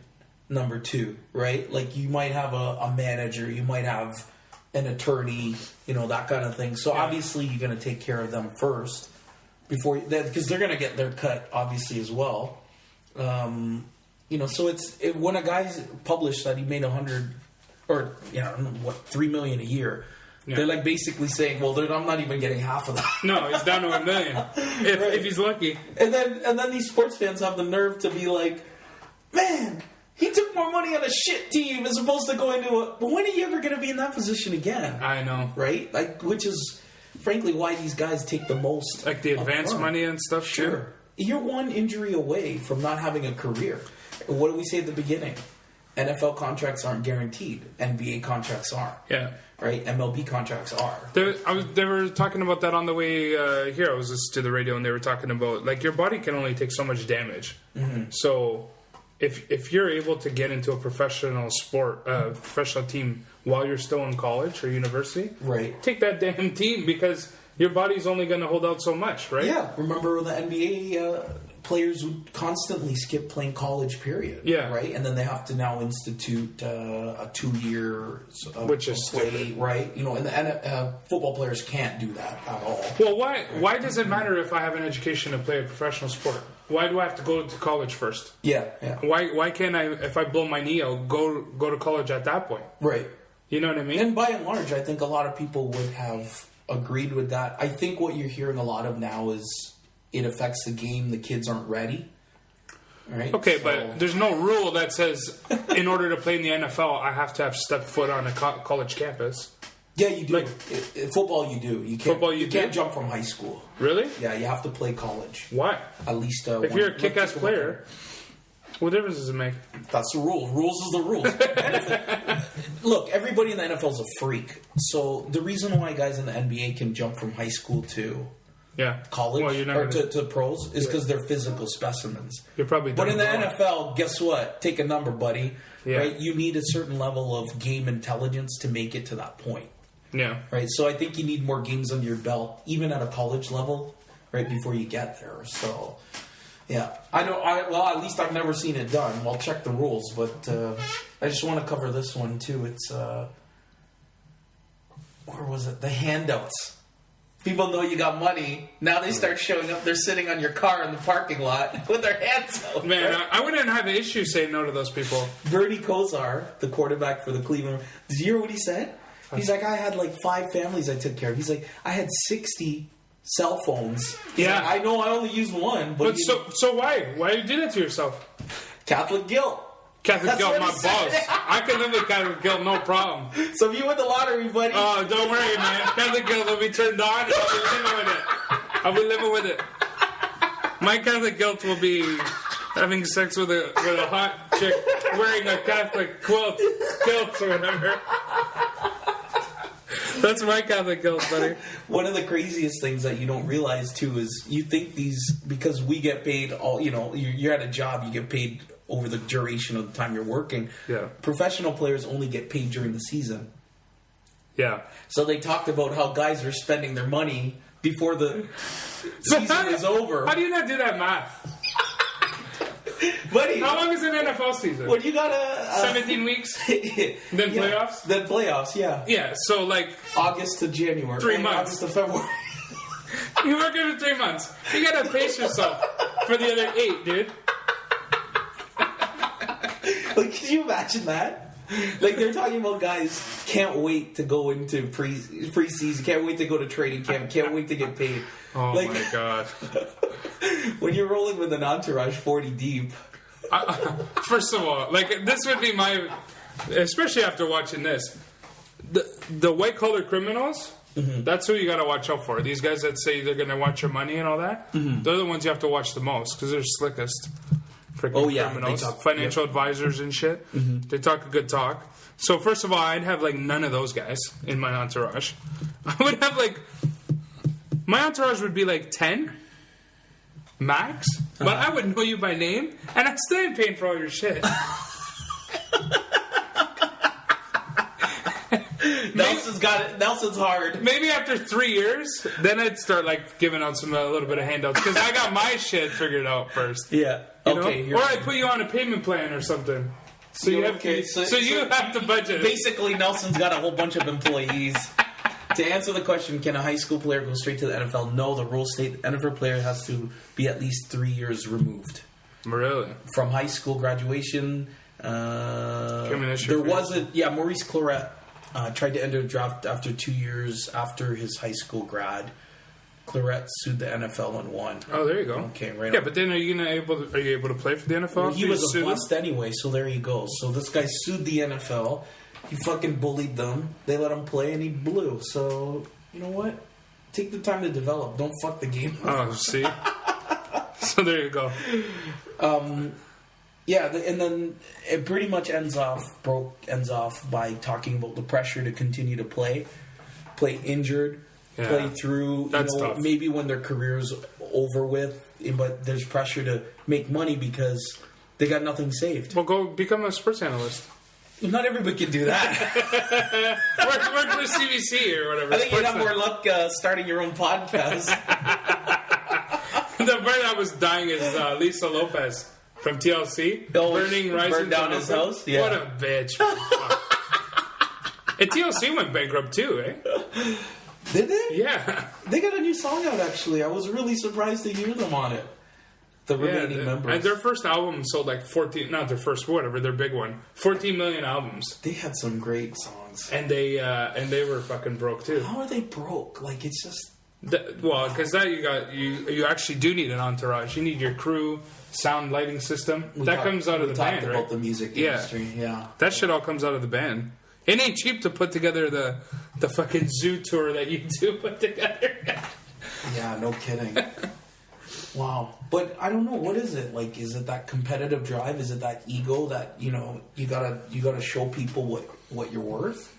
number two, right? Like you might have a manager, you might have an attorney, that kind of thing. So obviously you're going to take care of them first before because they're going to get their cut obviously as well. So when a guy's published that he made 100 or $3 million a year. Yeah. They're like basically saying, well, I'm not even getting half of that. No, he's down to $1 million if he's lucky. And then these sports fans have the nerve to be like, man, he took more money on a shit team as opposed to going to but when are you ever going to be in that position again? I know. Right? Like, which is frankly why these guys take the most. Like the advance money and stuff, sure. You're one injury away from not having a career. What did we say at the beginning? NFL contracts aren't guaranteed. NBA contracts aren't. Yeah. Right? MLB contracts are. They were talking about that on the way here. I was listening to the radio and they were talking about, like, your body can only take so much damage. Mm-hmm. So if you're able to get into a professional sport, professional team while you're still in college or university, right? Take that damn team because your body's only going to hold out so much, right? Yeah. Remember the NBA players would constantly skip playing college, period. Yeah. Right? And then they have to now institute a 2 year which is play, stupid. Right? And the football players can't do that at all. Well, why does it matter if I have an education to play a professional sport? Why do I have to go to college first? Yeah. Why can't I, if I blow my knee, I'll go to college at that point? Right. You know what I mean? And by and large, I think a lot of people would have agreed with that. I think what you're hearing a lot of now is it affects the game. The kids aren't ready. Right? Okay, but there's no rule that says in order to play in the NFL, I have to have stepped foot on a college campus. Yeah, you do. Like, football, you do. You can't jump from high school. Really? Yeah, you have to play college. Why? At least if you're a kick-ass player, what difference does it make? That's the rule. Rules is the rules. Look, everybody in the NFL is a freak. So the reason why guys in the NBA can jump from high school to college or to pros is because they're physical specimens. You're probably but in the NFL, guess what? Take a number, buddy. Yeah. Right? You need a certain level of game intelligence to make it to that point. Yeah. Right. So I think you need more games under your belt, even at a college level, right before you get there. So, yeah, at least I've never seen it done. I'll check the rules, but I just want to cover this one too. It's where was it? The handouts people know you got money. Now they start showing up. They're sitting on your car in the parking lot with their hands out. Man, I wouldn't have an issue saying no to those people. Bernie Kosar, the quarterback for the Cleveland... Did you hear what he said? He's like, I had like 5 families I took care of. He's like, I had 60 cell phones. He's like, I know I only used one. But so why? Why do you do that to yourself? Catholic guilt. Catholic guilt, my balls. I can live with Catholic guilt, no problem. So if you win the lottery, buddy... Oh, don't worry, man. Catholic guilt will be turned on. I'll be living with it. My Catholic guilt will be having sex with a hot chick wearing a Catholic kilt or whatever. That's my Catholic guilt, buddy. One of the craziest things that you don't realize, too, is you think these... Because we get paid all... you're at a job, you get paid... over the duration of the time you're working. Yeah. Professional players only get paid during the season. Yeah. So they talked about how guys are spending their money before the season is over. How do you not do that math? Buddy, how long is an NFL season? Well, you gotta... 17 weeks? Then playoffs? Then playoffs, yeah. Yeah, so like... August to January. 3 months. August to February. You work every 3 months. You gotta pace yourself for the other 8, dude. Like, can you imagine that? Like, they're talking about guys can't wait to go into preseason, can't wait to go to training camp, can't wait to get paid. Oh, like, my God. When you're rolling with an entourage 40 deep. First of all, like, this would be my... Especially after watching this. The white-collar criminals, that's who you got to watch out for. These guys that say they're going to want your money and all that, they're the ones you have to watch the most because they're slickest. Criminals, financial advisors and shit. They talk a good talk. So first of all, I'd have like none of those guys in my entourage. I would have like my entourage would be like 10 max, but I would know you by name, and I still ain't paying for all your shit. Nelson's got it. Nelson's hard. Maybe after 3 years, then I'd start like giving out a little bit of handouts because I got my shit figured out first. Yeah. Okay. Or I put you on a payment plan or something. So you have to budget. Basically, Nelson's got a whole bunch of employees. To answer the question, can a high school player go straight to the NFL? No, the rules state the NFL player has to be at least 3 years removed. Really? From high school graduation. Maurice Claret tried to enter the draft after 2 years after his high school grad. Claret sued the NFL and won. Oh, there you go. Okay, right. Yeah, but then are you able to play for the NFL? Well, he was a bust anyway, so there you go. So this guy sued the NFL. He fucking bullied them. They let him play, and he blew. So you know what? Take the time to develop. Don't fuck the game. Oh, see. So there you go. Yeah, and then it pretty much ends off by talking about the pressure to continue to play injured. Yeah. Play through, That's tough. Maybe when their career's over with, but there's pressure to make money because they got nothing saved. Well, go become a sports analyst. Not everybody can do that. work for CBC or whatever. I think you'd have more luck starting your own podcast. The bird I was dying is Lisa Lopez from TLC. Burned down his house? Yeah. What a bitch. And TLC went bankrupt too, eh? Did they? Yeah. They got a new song out, actually. I was really surprised to hear them on it. The remaining members. And their first album sold like 14... Not their first, whatever, their big one. 14 million albums. They had some great songs. And they were fucking broke, too. How are they broke? Like, it's just... Because you actually do need an entourage. You need your crew, sound, lighting system. Comes out of the band, right? We talked about the music industry, yeah. That shit all comes out of the band. It ain't cheap to put together the fucking zoo tour that you do put together. Yeah, no kidding. Wow. But I don't know, what is it? Like, is it that competitive drive? Is it that ego that, you gotta show people what you're worth?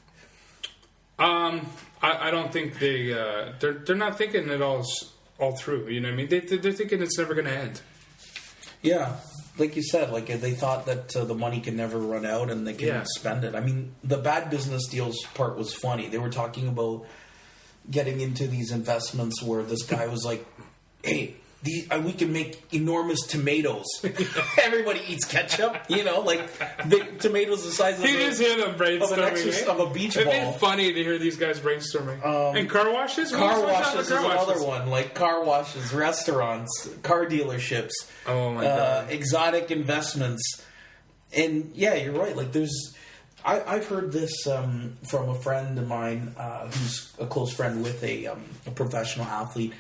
I don't think they're not thinking it all through, you know what I mean? They're thinking it's never gonna end. Yeah. Like you said, like they thought that the money can never run out and they can spend it. I mean, the bad business deals part was funny. They were talking about getting into these investments where this guy was like, hey, we can make enormous tomatoes. Everybody eats ketchup, like big tomatoes the size of, you just hear them brainstorming, of a beach ball. It'd be funny to hear these guys brainstorming. And car washes? Car washes is another one. Like car washes, restaurants, car dealerships. Oh my God. Exotic investments. And yeah, you're right. Like I've heard this from a friend of mine who's a close friend with a professional athlete.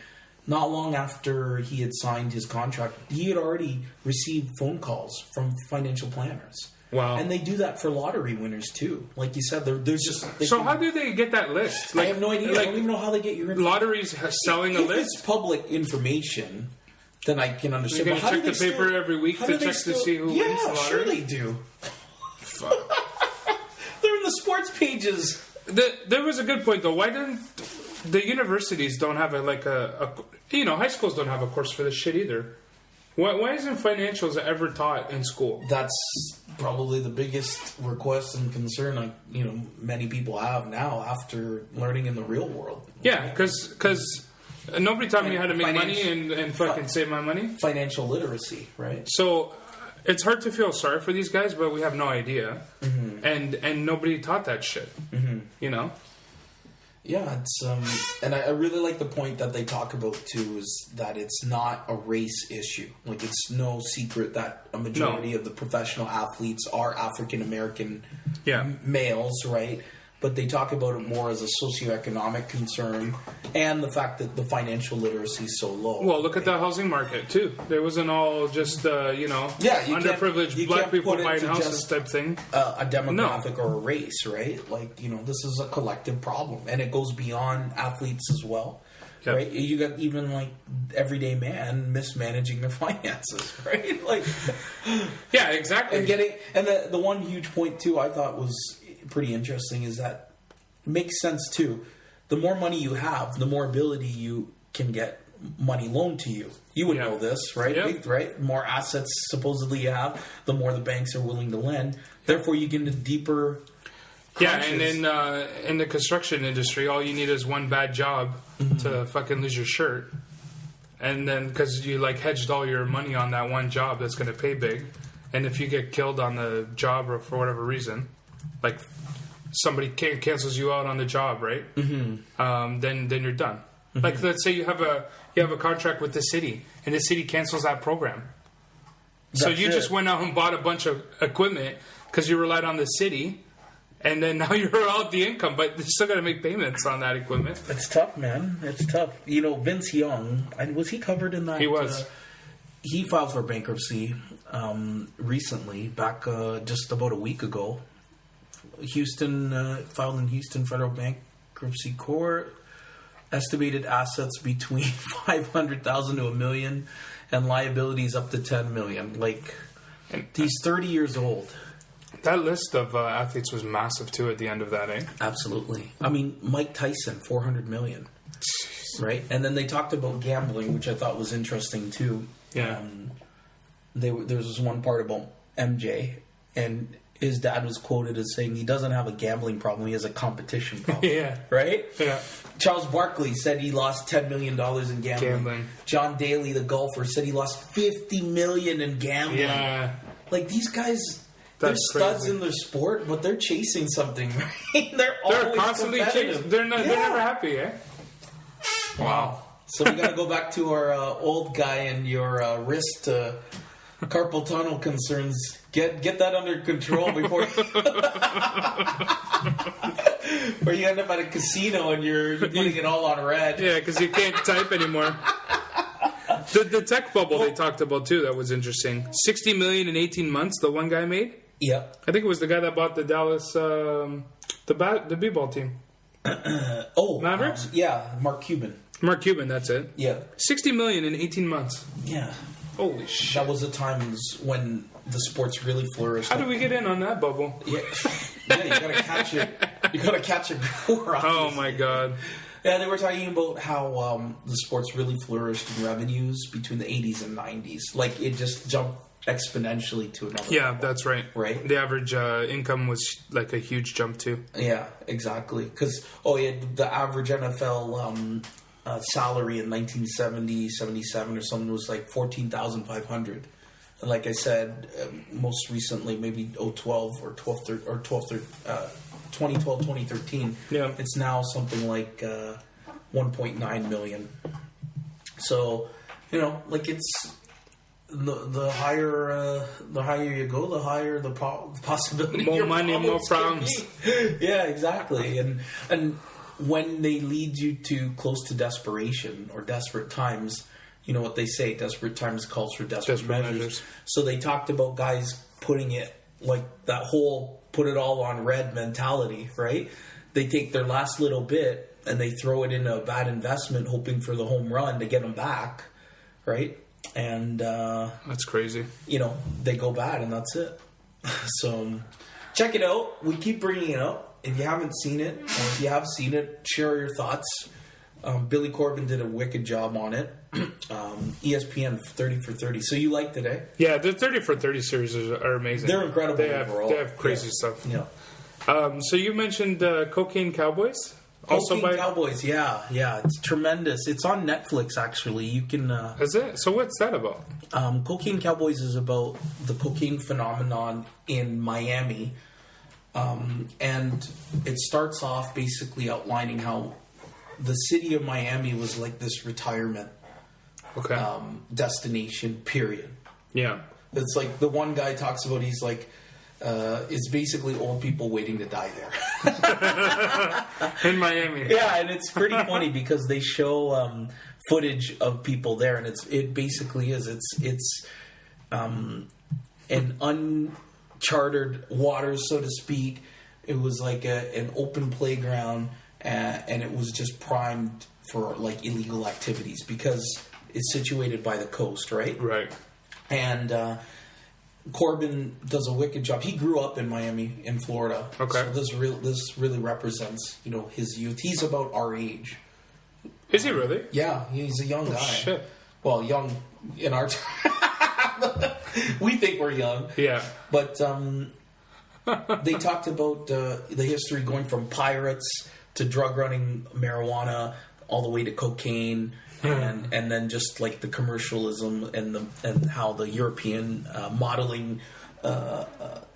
Not long after he had signed his contract, he had already received phone calls from financial planners. Wow. And they do that for lottery winners, too. Like you said, there's just... how do they get that list? I have no idea. I don't even know how they get your information. Lotteries selling a list? If it's public information, then I can understand. You're going to check the paper every week to check to see who wins the lottery? Yeah, sure they do. They're in the sports pages. There was a good point, though. Why didn't... The universities don't have high schools don't have a course for this shit either. Why isn't financials ever taught in school? That's probably the biggest request and concern many people have now after learning in the real world. Yeah, because nobody taught me how to make money and fucking save my money. Financial literacy, right? So it's hard to feel sorry for these guys, but we have no idea, and nobody taught that shit. Yeah, it's and I really like the point that they talk about too, is that it's not a race issue. Like, it's no secret that a majority of the professional athletes are African American males, right? But they talk about it more as a socioeconomic concern, and the fact that the financial literacy is so low. Well, look at the housing market too. There wasn't all just underprivileged black people buying houses type thing. A demographic or a race, right? Like, this is a collective problem, and it goes beyond athletes as well. Yep. Right? You got even like everyday man mismanaging their finances, right? Like, yeah, exactly. And the one huge point too I thought was pretty interesting is that it makes sense too. The more money you have, the more ability you can get money loaned to you. You would know this, right? Yep. Right? The more assets supposedly you have, the more the banks are willing to lend. Therefore, you get into deeper crunches. Yeah, and in the construction industry, all you need is one bad job to fucking lose your shirt. And then, because you hedged all your money on that one job that's going to pay big. And if you get killed on the job or for whatever reason, like somebody cancels you out on the job, right? Then you're done. Like, let's say you have a contract with the city, and the city cancels that program. So you just went out and bought a bunch of equipment because you relied on the city, and then now you're out the income, but you're still got to make payments on that equipment. It's tough, man. It's tough. Vince Young, was he covered in that? He was. He filed for bankruptcy recently, back just about a week ago. Filed in Houston Federal Bankruptcy Court. Estimated assets between $500,000 to $1 million, and liabilities up to $10 million. He's 30 years old. That list of athletes was massive too at the end of that, eh? Absolutely. I mean, Mike Tyson, $400 million. Right? And then they talked about gambling, which I thought was interesting too. Yeah. There's this one part about MJ, and his dad was quoted as saying he doesn't have a gambling problem, he has a competition problem. Yeah. Right? Yeah. Charles Barkley said he lost $10 million in gambling. John Daly, the golfer, said he lost $50 million in gambling. Yeah. Like, these guys, they're studs in their sport, but they're chasing something, right? They're constantly chasing. They're never happy, eh? Wow. So we got to go back to our old guy and your wrist carpal tunnel concerns. Get that under control before or you end up at a casino and you're putting it all on red. Yeah, because you can't type anymore. The tech bubble they talked about too, that was interesting. $60 million in 18 months, the one guy made. Yep. I think it was the guy that bought the Dallas the b-ball team. Mavericks? Yeah, Mark Cuban. Mark Cuban, that's it. Yeah. $60 million in 18 months. Yeah. Holy shit. That was the times when the sports really flourished. How do we get in on that bubble? Yeah, you gotta catch it. You gotta catch it before. Obviously. Oh my god. Yeah, they were talking about how the sports really flourished in revenues between the 80s and 90s. Like, it just jumped exponentially to another level. That's right. Right? The average income was like a huge jump too. Yeah, exactly. Because, the average NFL salary in 1970, 77 or something was like $14,500. And like I said, most recently, maybe 2012, 2013, it's now something like 1.9 million. So, like it's the higher you go, the higher the possibility. More money, more problems. Yeah, exactly. And when they lead you to close to desperation or desperate times, you know what they say, desperate times calls for desperate measures. So they talked about guys putting it like that whole put it all on red mentality, right? They take their last little bit and they throw it in a bad investment hoping for the home run to get them back, right? And that's crazy. They go bad and that's it. So check it out. We keep bringing it up. If you haven't seen it, or if you have seen it, share your thoughts. Billy Corben did a wicked job on it. ESPN 30 for 30. So you liked it, eh? Yeah, the 30 for 30 series are amazing. They're incredible overall. They have crazy stuff. Yeah. So you mentioned Cocaine Cowboys? Cocaine Cowboys, yeah. It's tremendous. It's on Netflix, actually. You can... Is it? So what's that about? Cocaine Cowboys is about the cocaine phenomenon in Miami. And it starts off basically outlining how the city of Miami was like this retirement destination, period. Yeah. It's like the one guy talks about, he's like, it's basically old people waiting to die there. In Miami. Yeah, and it's pretty funny because they show footage of people there, and it basically is. It's an uncharted waters, so to speak. It was like an open playground, and it was just primed for like illegal activities because it's situated by the coast, right? Right. And Corbin does a wicked job. He grew up in Miami, in Florida. Okay. So this really represents, his youth. He's about our age. Is he really? Yeah, he's a young guy. Shit. Well, young in our time. We think we're young. Yeah. But they talked about the history going from pirates to drug running marijuana all the way to cocaine. And then just like the commercialism and how the European modeling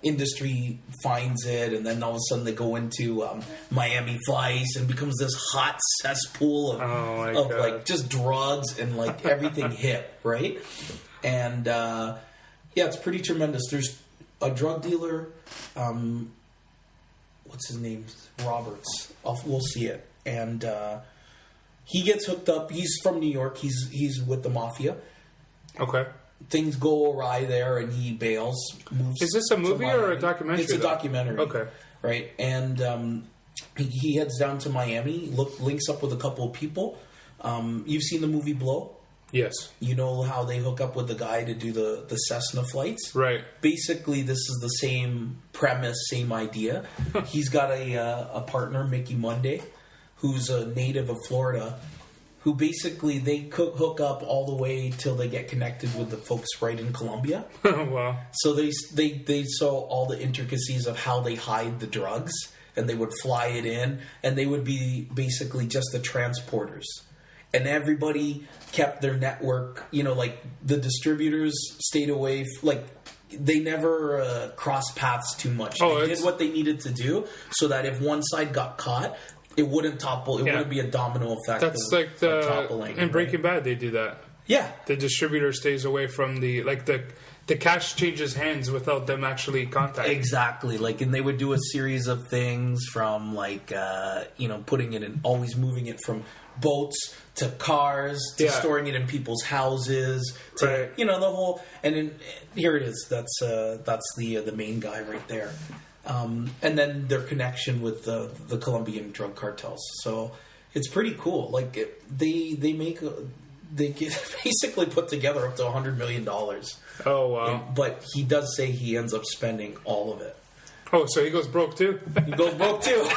industry finds it, and then all of a sudden they go into Miami Vice and becomes this hot cesspool of like just drugs and like everything hip, right? And it's pretty tremendous. There's a drug dealer, what's his name? Roberts. We'll see it. And he gets hooked up. He's from New York. He's with the mafia. Okay. Things go awry there, and he bails. Is this a movie or a documentary? It's a documentary. Okay. Right, and he heads down to Miami. Links up with a couple of people. You've seen the movie Blow? Yes. You know how they hook up with the guy to do the Cessna flights? Right. Basically, this is the same premise, same idea. He's got a partner, Mickey Monday, who's a native of Florida, who basically they hook up all the way till they get connected with the folks right in Colombia. Wow. So they saw all the intricacies of how they hide the drugs, and they would fly it in, and they would be basically just the transporters. And everybody kept their network, like the distributors stayed away, they never crossed paths too much. They did what they needed to do so that if one side got caught, it wouldn't topple. It wouldn't be a domino effect. That's like toppling. In Breaking Bad, they do that. Yeah, the distributor stays away from the cash changes hands without them actually contacting. Exactly. And they would do a series of things from putting it in, always moving it from boats to cars to storing it in people's houses to the whole. And then here it is. That's the main guy right there. And then their connection with the Colombian drug cartels. So it's pretty cool. They basically put together up to $100 million. Oh, wow. But he does say he ends up spending all of it. Oh, so he goes broke too? He goes broke too.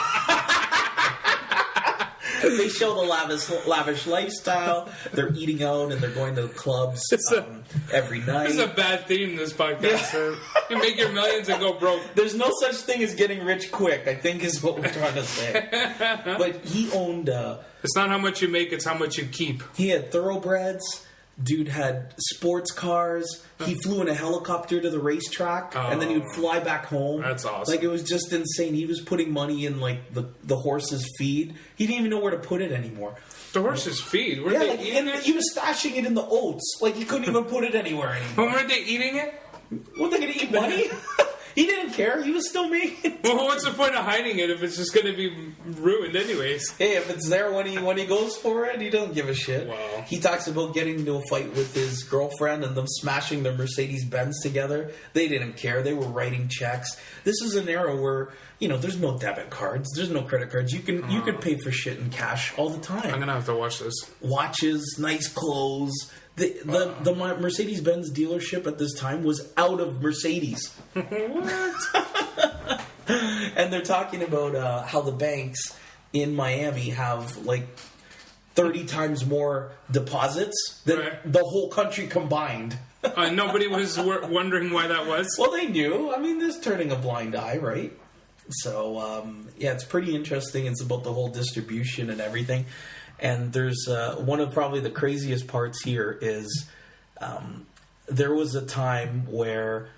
They show the lavish lifestyle. They're eating out and they're going to clubs every night. This is a bad theme, this podcast. Sir. You make your millions and go broke. There's no such thing as getting rich quick, I think is what we're trying to say. But he owned... it's not how much you make, it's how much you keep. He had thoroughbreds. Dude had sports cars. He flew in a helicopter to the racetrack, and then he would fly back home. That's awesome. Like, it was just insane. He was putting money in, like, the horse's feed. He didn't even know where to put it anymore. The horse's feed? Were they eating it? He was stashing it in the oats. Like, he couldn't even put it anywhere anymore. But weren't they eating it? Weren't they going to eat money? He didn't care. He was still making. Well, what's the point of hiding it if it's just going to be ruined anyways? Hey, if it's there when he goes for it, he doesn't give a shit. Wow. He talks about getting into a fight with his girlfriend and them smashing their Mercedes-Benz together. They didn't care. They were writing checks. This is an era where, there's no debit cards. There's no credit cards. You can pay for shit in cash all the time. I'm going to have to watch this. Watches, nice clothes. The Mercedes-Benz dealership at this time was out of Mercedes. What? And they're talking about how the banks in Miami have like 30 times more deposits than the whole country combined. Nobody was wondering why that was? Well, they knew. I mean, there's turning a blind eye, right? So, it's pretty interesting. It's about the whole distribution and everything. And there's one of probably the craziest parts here is there was a time where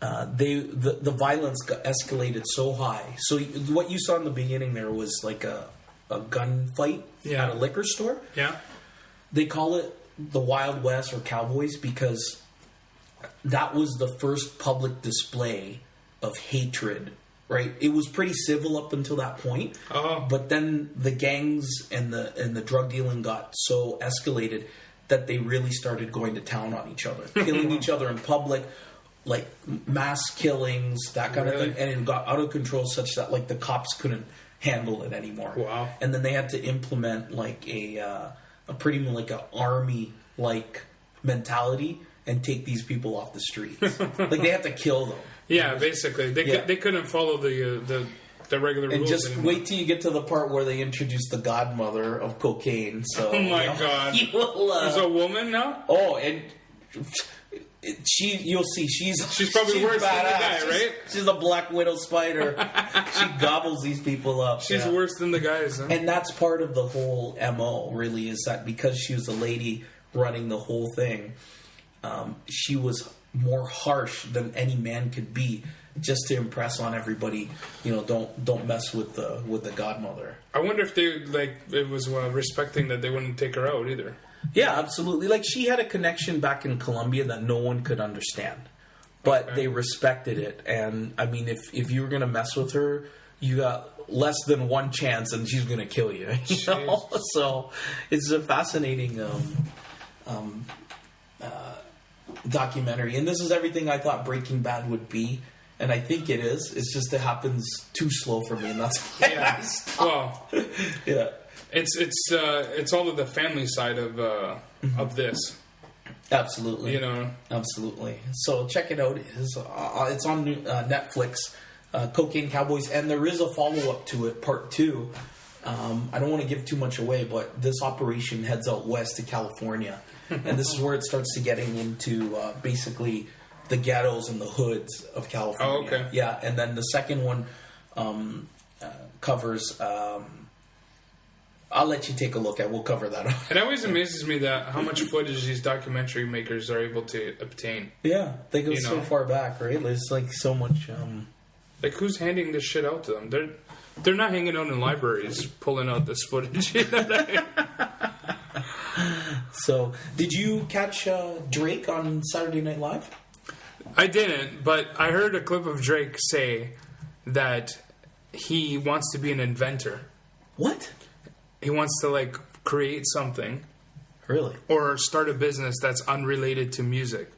the violence got escalated so high. So what you saw in the beginning there was like a gunfight at a liquor store. Yeah. They call it the Wild West or Cowboys because that was the first public display of hatred. Right, it was pretty civil up until that point, but then the gangs and the drug dealing got so escalated that they really started going to town on each other, killing each other in public, like mass killings, that kind of thing, and it got out of control such that like the cops couldn't handle it anymore. Wow! And then they had to implement like a pretty like an army like mentality and take these people off the streets. Like they had to kill them. Yeah, basically. They couldn't follow the regular rules. And just anymore. wait till you get to the part where they introduce the godmother of cocaine. So, oh my God. There's a woman now? Oh, and you'll see, she's probably worse than the guy, right? She's a black widow spider. She gobbles these people up. She's worse than the guys, huh? And that's part of the whole MO, really, is that because she was a lady running the whole thing, she was more harsh than any man could be, just to impress on everybody. Don't mess with the godmother. I wonder if it was respecting that they wouldn't take her out either. Yeah, absolutely. Like she had a connection back in Colombia that no one could understand, but they respected it. And I mean, if you were gonna mess with her, you got less than one chance, and she's gonna kill you. So it's a fascinating. Documentary, and this is everything I thought Breaking Bad would be, and I think it is. It's just it happens too slow for me, and that's why I stopped. Well, yeah, it's all of the family side of this. Absolutely, absolutely. So check it out. It's on Netflix, Cocaine Cowboys, and there is a follow up to it, part 2. I don't want to give too much away, but this operation heads out west to California. And this is where it starts to getting into basically the ghettos and the hoods of California. Oh, okay. Yeah, and then the second one covers... I'll let you take a look at. We'll cover that up. It always amazes me that how much footage these documentary makers are able to obtain. Yeah, they go so far back, right? There's like so much... Like, who's handing this shit out to them? They're not hanging out in libraries pulling out this footage. So, did you catch Drake on Saturday Night Live? I didn't, but I heard a clip of Drake say that he wants to be an inventor. What? He wants to, create something. Really? Or start a business that's unrelated to music.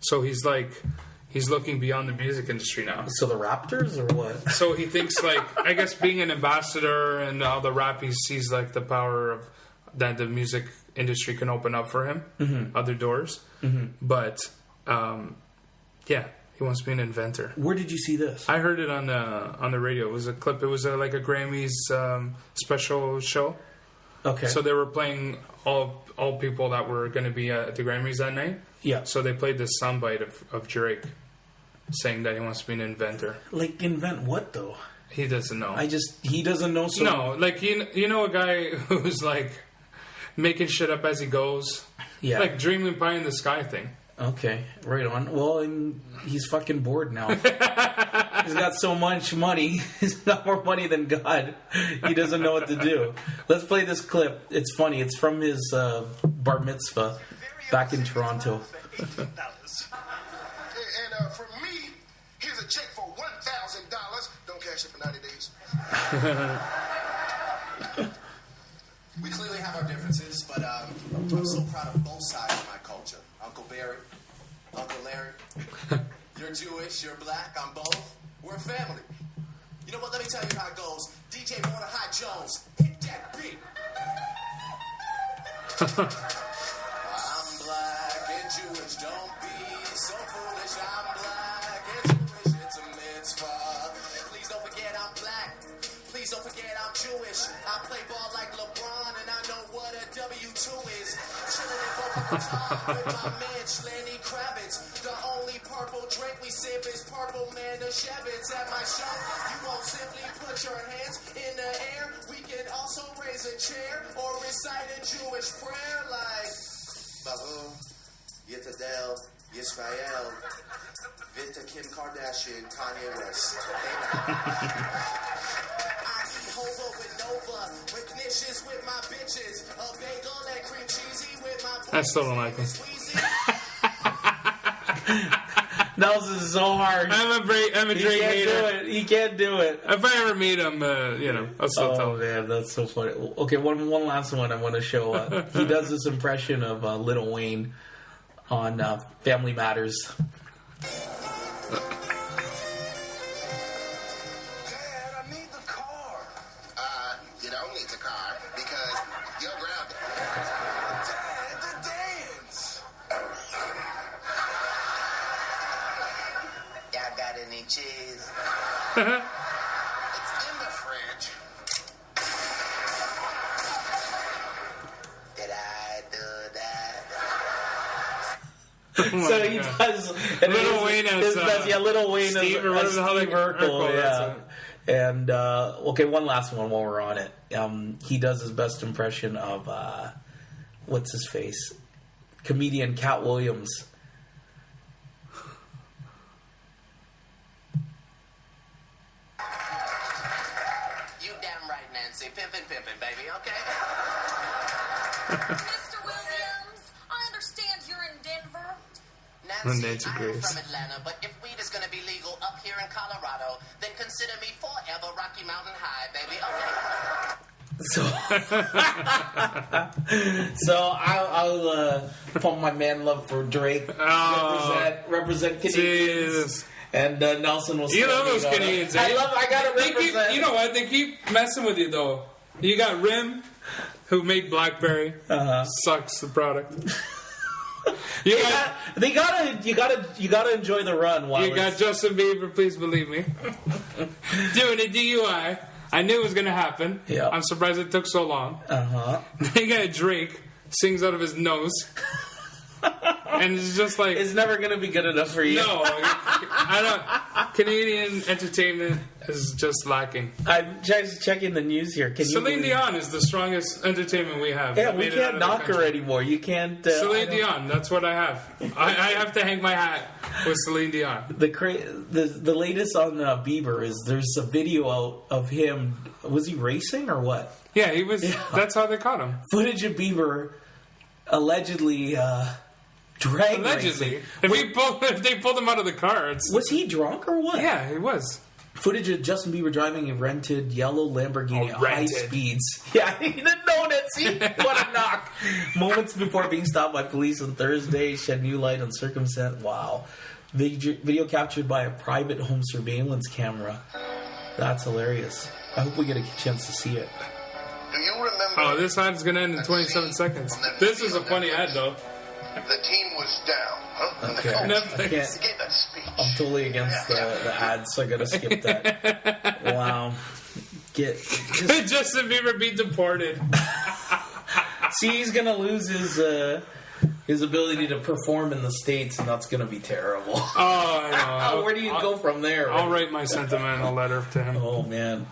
So he's looking beyond the music industry now. So the Raptors or what? So he thinks I guess being an ambassador and all the rap, he sees the power of that the music industry can open up for him, other doors. Mm-hmm. But he wants to be an inventor. Where did you see this? I heard it on the radio. It was a clip. It was like a Grammys special show. Okay. So they were playing all people that were going to be at the Grammys that night. Yeah. So they played this soundbite of Drake saying that he wants to be an inventor. Like, invent what, though? He doesn't know. He doesn't know. So no, like, you know a guy who's, like, making shit up as he goes? Yeah. Like, dreaming pie in the sky thing. Okay, right on. Well, and he's fucking bored now. He's got so much money. He's got more money than God. He doesn't know what to do. Let's play this clip. It's funny. It's from his bar mitzvah back in Toronto. And for me, here's a check for $1,000. Don't cash it for 90 days. We clearly have our differences, but I'm so proud of both sides of my culture. Uncle Barry, Uncle Larry. You're Jewish, you're black, I'm both. We're a family. You know what? Let me tell you how it goes. DJ Mordecai Jones, hit that beat. I'm black and Jewish, don't be so foolish. I'm black and Jewish, it's a mitzvah. Please don't forget I'm black. Please don't forget I'm Jewish. I play ball like LeBron and I know what a W2 is. Chilling in Boca Raton with my man Lenny Kravitz. The only purple drink we sip is Purple Manischewitz. At my shop, you won't simply put your hands in the air. We can also raise a chair or recite a Jewish prayer like Babu, Yittadel, Yisrael, Vita Kim Kardashian, Kanye West. Hobo with Nova, with knishes with my bitches, a bagel and cream cheesy with my boys. I still don't like him. Nelson is so hard. I'm a Drake hater. He can't do it. If I ever meet him, I'll still tell him. Oh man, that's so funny. Okay, one last one I want to show. He does this impression of Lil Wayne on Family Matters. Cheese. It's in the fridge. Did I do that? So he does. Lil Wayne as Lil Wayne Steve, as or whatever the hell Steve Urkel, yeah. And okay, one last one while we're on it. He does his best impression of what's his face, comedian Cat Williams. Pimpin', baby, okay? Mr. Williams, I understand you're in Denver. Nancy, I'm from Atlanta, but if weed is going to be legal up here in Colorado, then consider me forever Rocky Mountain High, baby, okay? So I'll pump my man love for Drake. Represent Canadians. Jesus. And Nelson will. You love those Canadians. I gotta represent. You know what? They keep messing with you though. You got Rim, who made BlackBerry. Sucks the product. You gotta enjoy the run. While you got Justin Bieber. Please believe me. Doing a DUI. I knew it was gonna happen. Yeah. I'm surprised it took so long. They got Drake sings out of his nose. And it's just like... It's never going to be good enough for you. No. I don't... Canadian entertainment is just lacking. I'm checking the news here. Celine Dion is the strongest entertainment we have. Yeah, we can't knock her anymore. You can't... Celine Dion, that's what I have. I have to hang my hat with Celine Dion. The latest on Bieber is there's a video out of him... Was he racing or what? Yeah, he was... Yeah. That's how they caught him. Footage of Bieber allegedly... Allegedly. If they pulled him out of the car, was he drunk or what? Yeah, he was. Footage of Justin Bieber driving a rented yellow Lamborghini at high speeds. Yeah, he didn't know it. See? What a knock. Moments before being stopped by police on Thursday shed new light on circumstance. Wow. Video captured by a private home surveillance camera. That's hilarious. I hope we get a chance to see it. Do you remember... Oh, this ad's going to end in 27 seconds. This is a funny ad, though. The team was down, huh? Okay. I'm totally against the ads, so I gotta skip that. Wow. Justin Bieber be deported. See, he's gonna lose his ability to perform in the States, and that's gonna be terrible. Oh, I know. Where do you go from there? I'll write my sentimental letter to him. Oh man.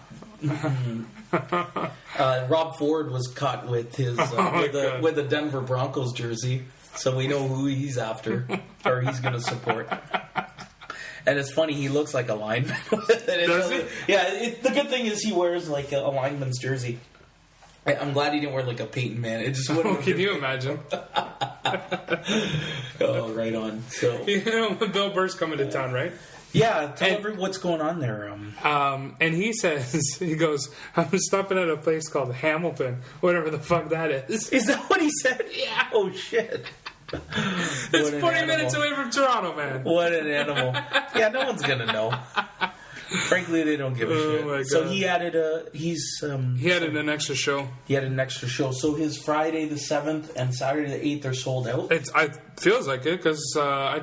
Rob Ford was caught with his with a Denver Broncos jersey, so we know who he's after or he's going to support. And it's funny, he looks like a lineman. Does he? Yeah. The good thing is he wears like a lineman's jersey. I'm glad he didn't wear like a Peyton Man. It just wouldn't. Can you imagine? Oh, right on. So You know, Bill Burr's coming to town, right? yeah, tell everyone what's going on there. And he says, he goes, I'm stopping at a place called Hamilton, whatever the fuck that is. Is that what he said? Yeah. Oh shit. It's 40 minutes away from Toronto, man. What an animal. Yeah, no one's gonna know. Frankly, they don't give a shit. My So God. he added He added an extra show. he had an extra show. So his Friday the 7th and Saturday the 8th are sold out. I feels like it because I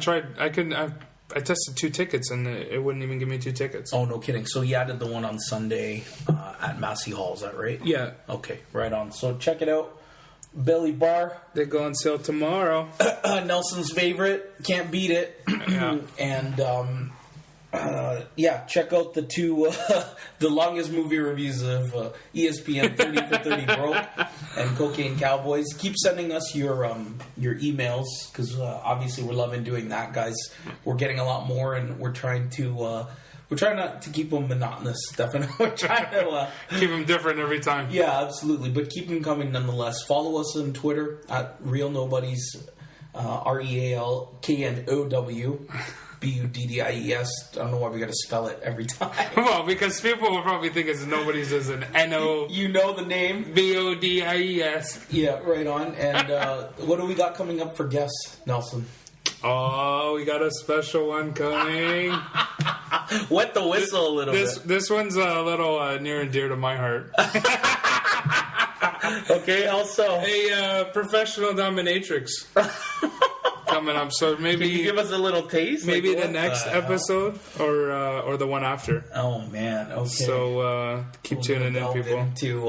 tested 2 tickets and it wouldn't even give me 2 tickets. Oh, no kidding. So he added the one on Sunday at Massey Hall. Is that right? Yeah, Okay, right on. So check it out. Billy Bar, they go on sale tomorrow. Nelson's favorite. Can't beat it. Yeah. And yeah, check out the 2 the longest movie reviews of ESPN 30 for 30 Broke and Cocaine Cowboys. Keep sending us your emails because obviously we're loving doing that, guys. We're getting a lot more, and we're trying not to keep them monotonous. Definitely, we're trying to Keep them different every time. yeah, absolutely, but keep them coming nonetheless. Follow us on Twitter at Real Nobodies, RealKNOW. BUDDIES. I don't know why we got to spell it every time. Well, because people will probably think it's nobody's as an NO. You know the name. BODIES. Yeah, right on. And what do we got coming up for guests, Nelson? Oh, we got a special one coming. Wet the whistle a little bit. This one's a little near and dear to my heart. Okay, also. A professional dominatrix coming up. So maybe Can you give us a little taste? maybe Like, the what next hell? episode or the one after. Oh man. Okay. So keep tuning in, delve people. into,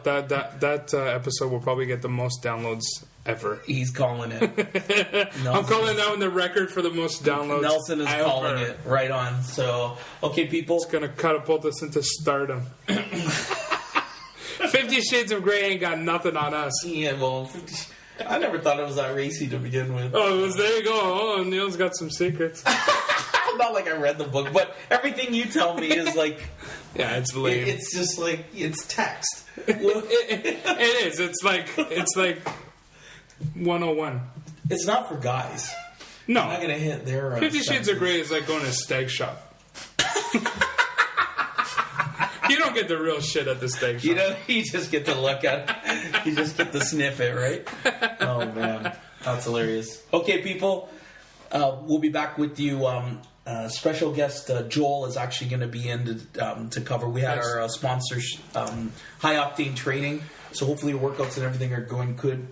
That episode will probably get the most downloads ever. he's calling it. I'm calling that one the record for the most downloads. Nelson is ever. calling it. Right on. So, okay, people. It's gonna catapult us into stardom. 50 Shades of Grey ain't got nothing on us. Yeah, well, I never thought it was that racy to begin with. Oh, there you go. Oh, Neil's got some secrets. Not like I read the book, but everything you tell me is like, Yeah, it's lame. it's just like, it's text. It is. It's like 101. It's not for guys. No. I'm not going to hit their... 50 Shades of Grey is like going to a stag shop. You don't get the real shit at the stag shop. You know, you just get to look at it. You just get to sniff it, right? Oh, man. That's hilarious. Okay, people. We'll be back with you. Special guest Joel is actually going to be in to cover. We had our sponsors, High Octane Training. So hopefully your workouts and everything are going good.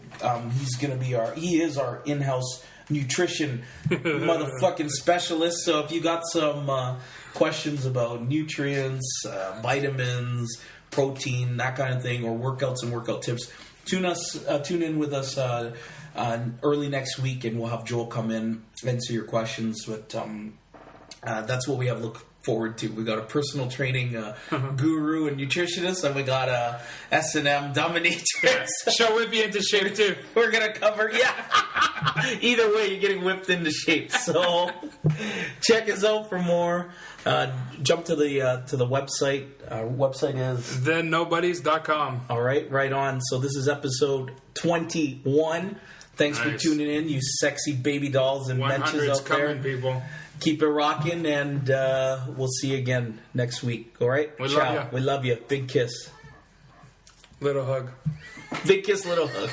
He is our in-house nutrition motherfucking specialist. So if you got some questions about nutrients, vitamins, protein, that kind of thing, or workouts and workout tips, tune in with us early next week, and we'll have Joel come in, answer your questions. But that's what we have look forward to. We got a personal training guru and nutritionist, and we got a S&M dominatrix. She'll whip you into shape too. We're gonna cover, either way, you're getting whipped into shape. So check us out for more. Jump to the website. Our website is TheKnowBuddies.com. all right on. So this is episode 21. Thanks for Nice. tuning in, you sexy baby dolls and mentions 100's out there. coming, people. Keep it rocking, and we'll see you again next week. All right? We love ya. We love you. Big kiss. Little hug. Big kiss, little hug.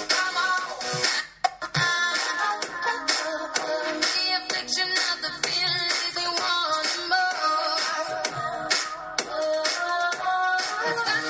Come on. Cause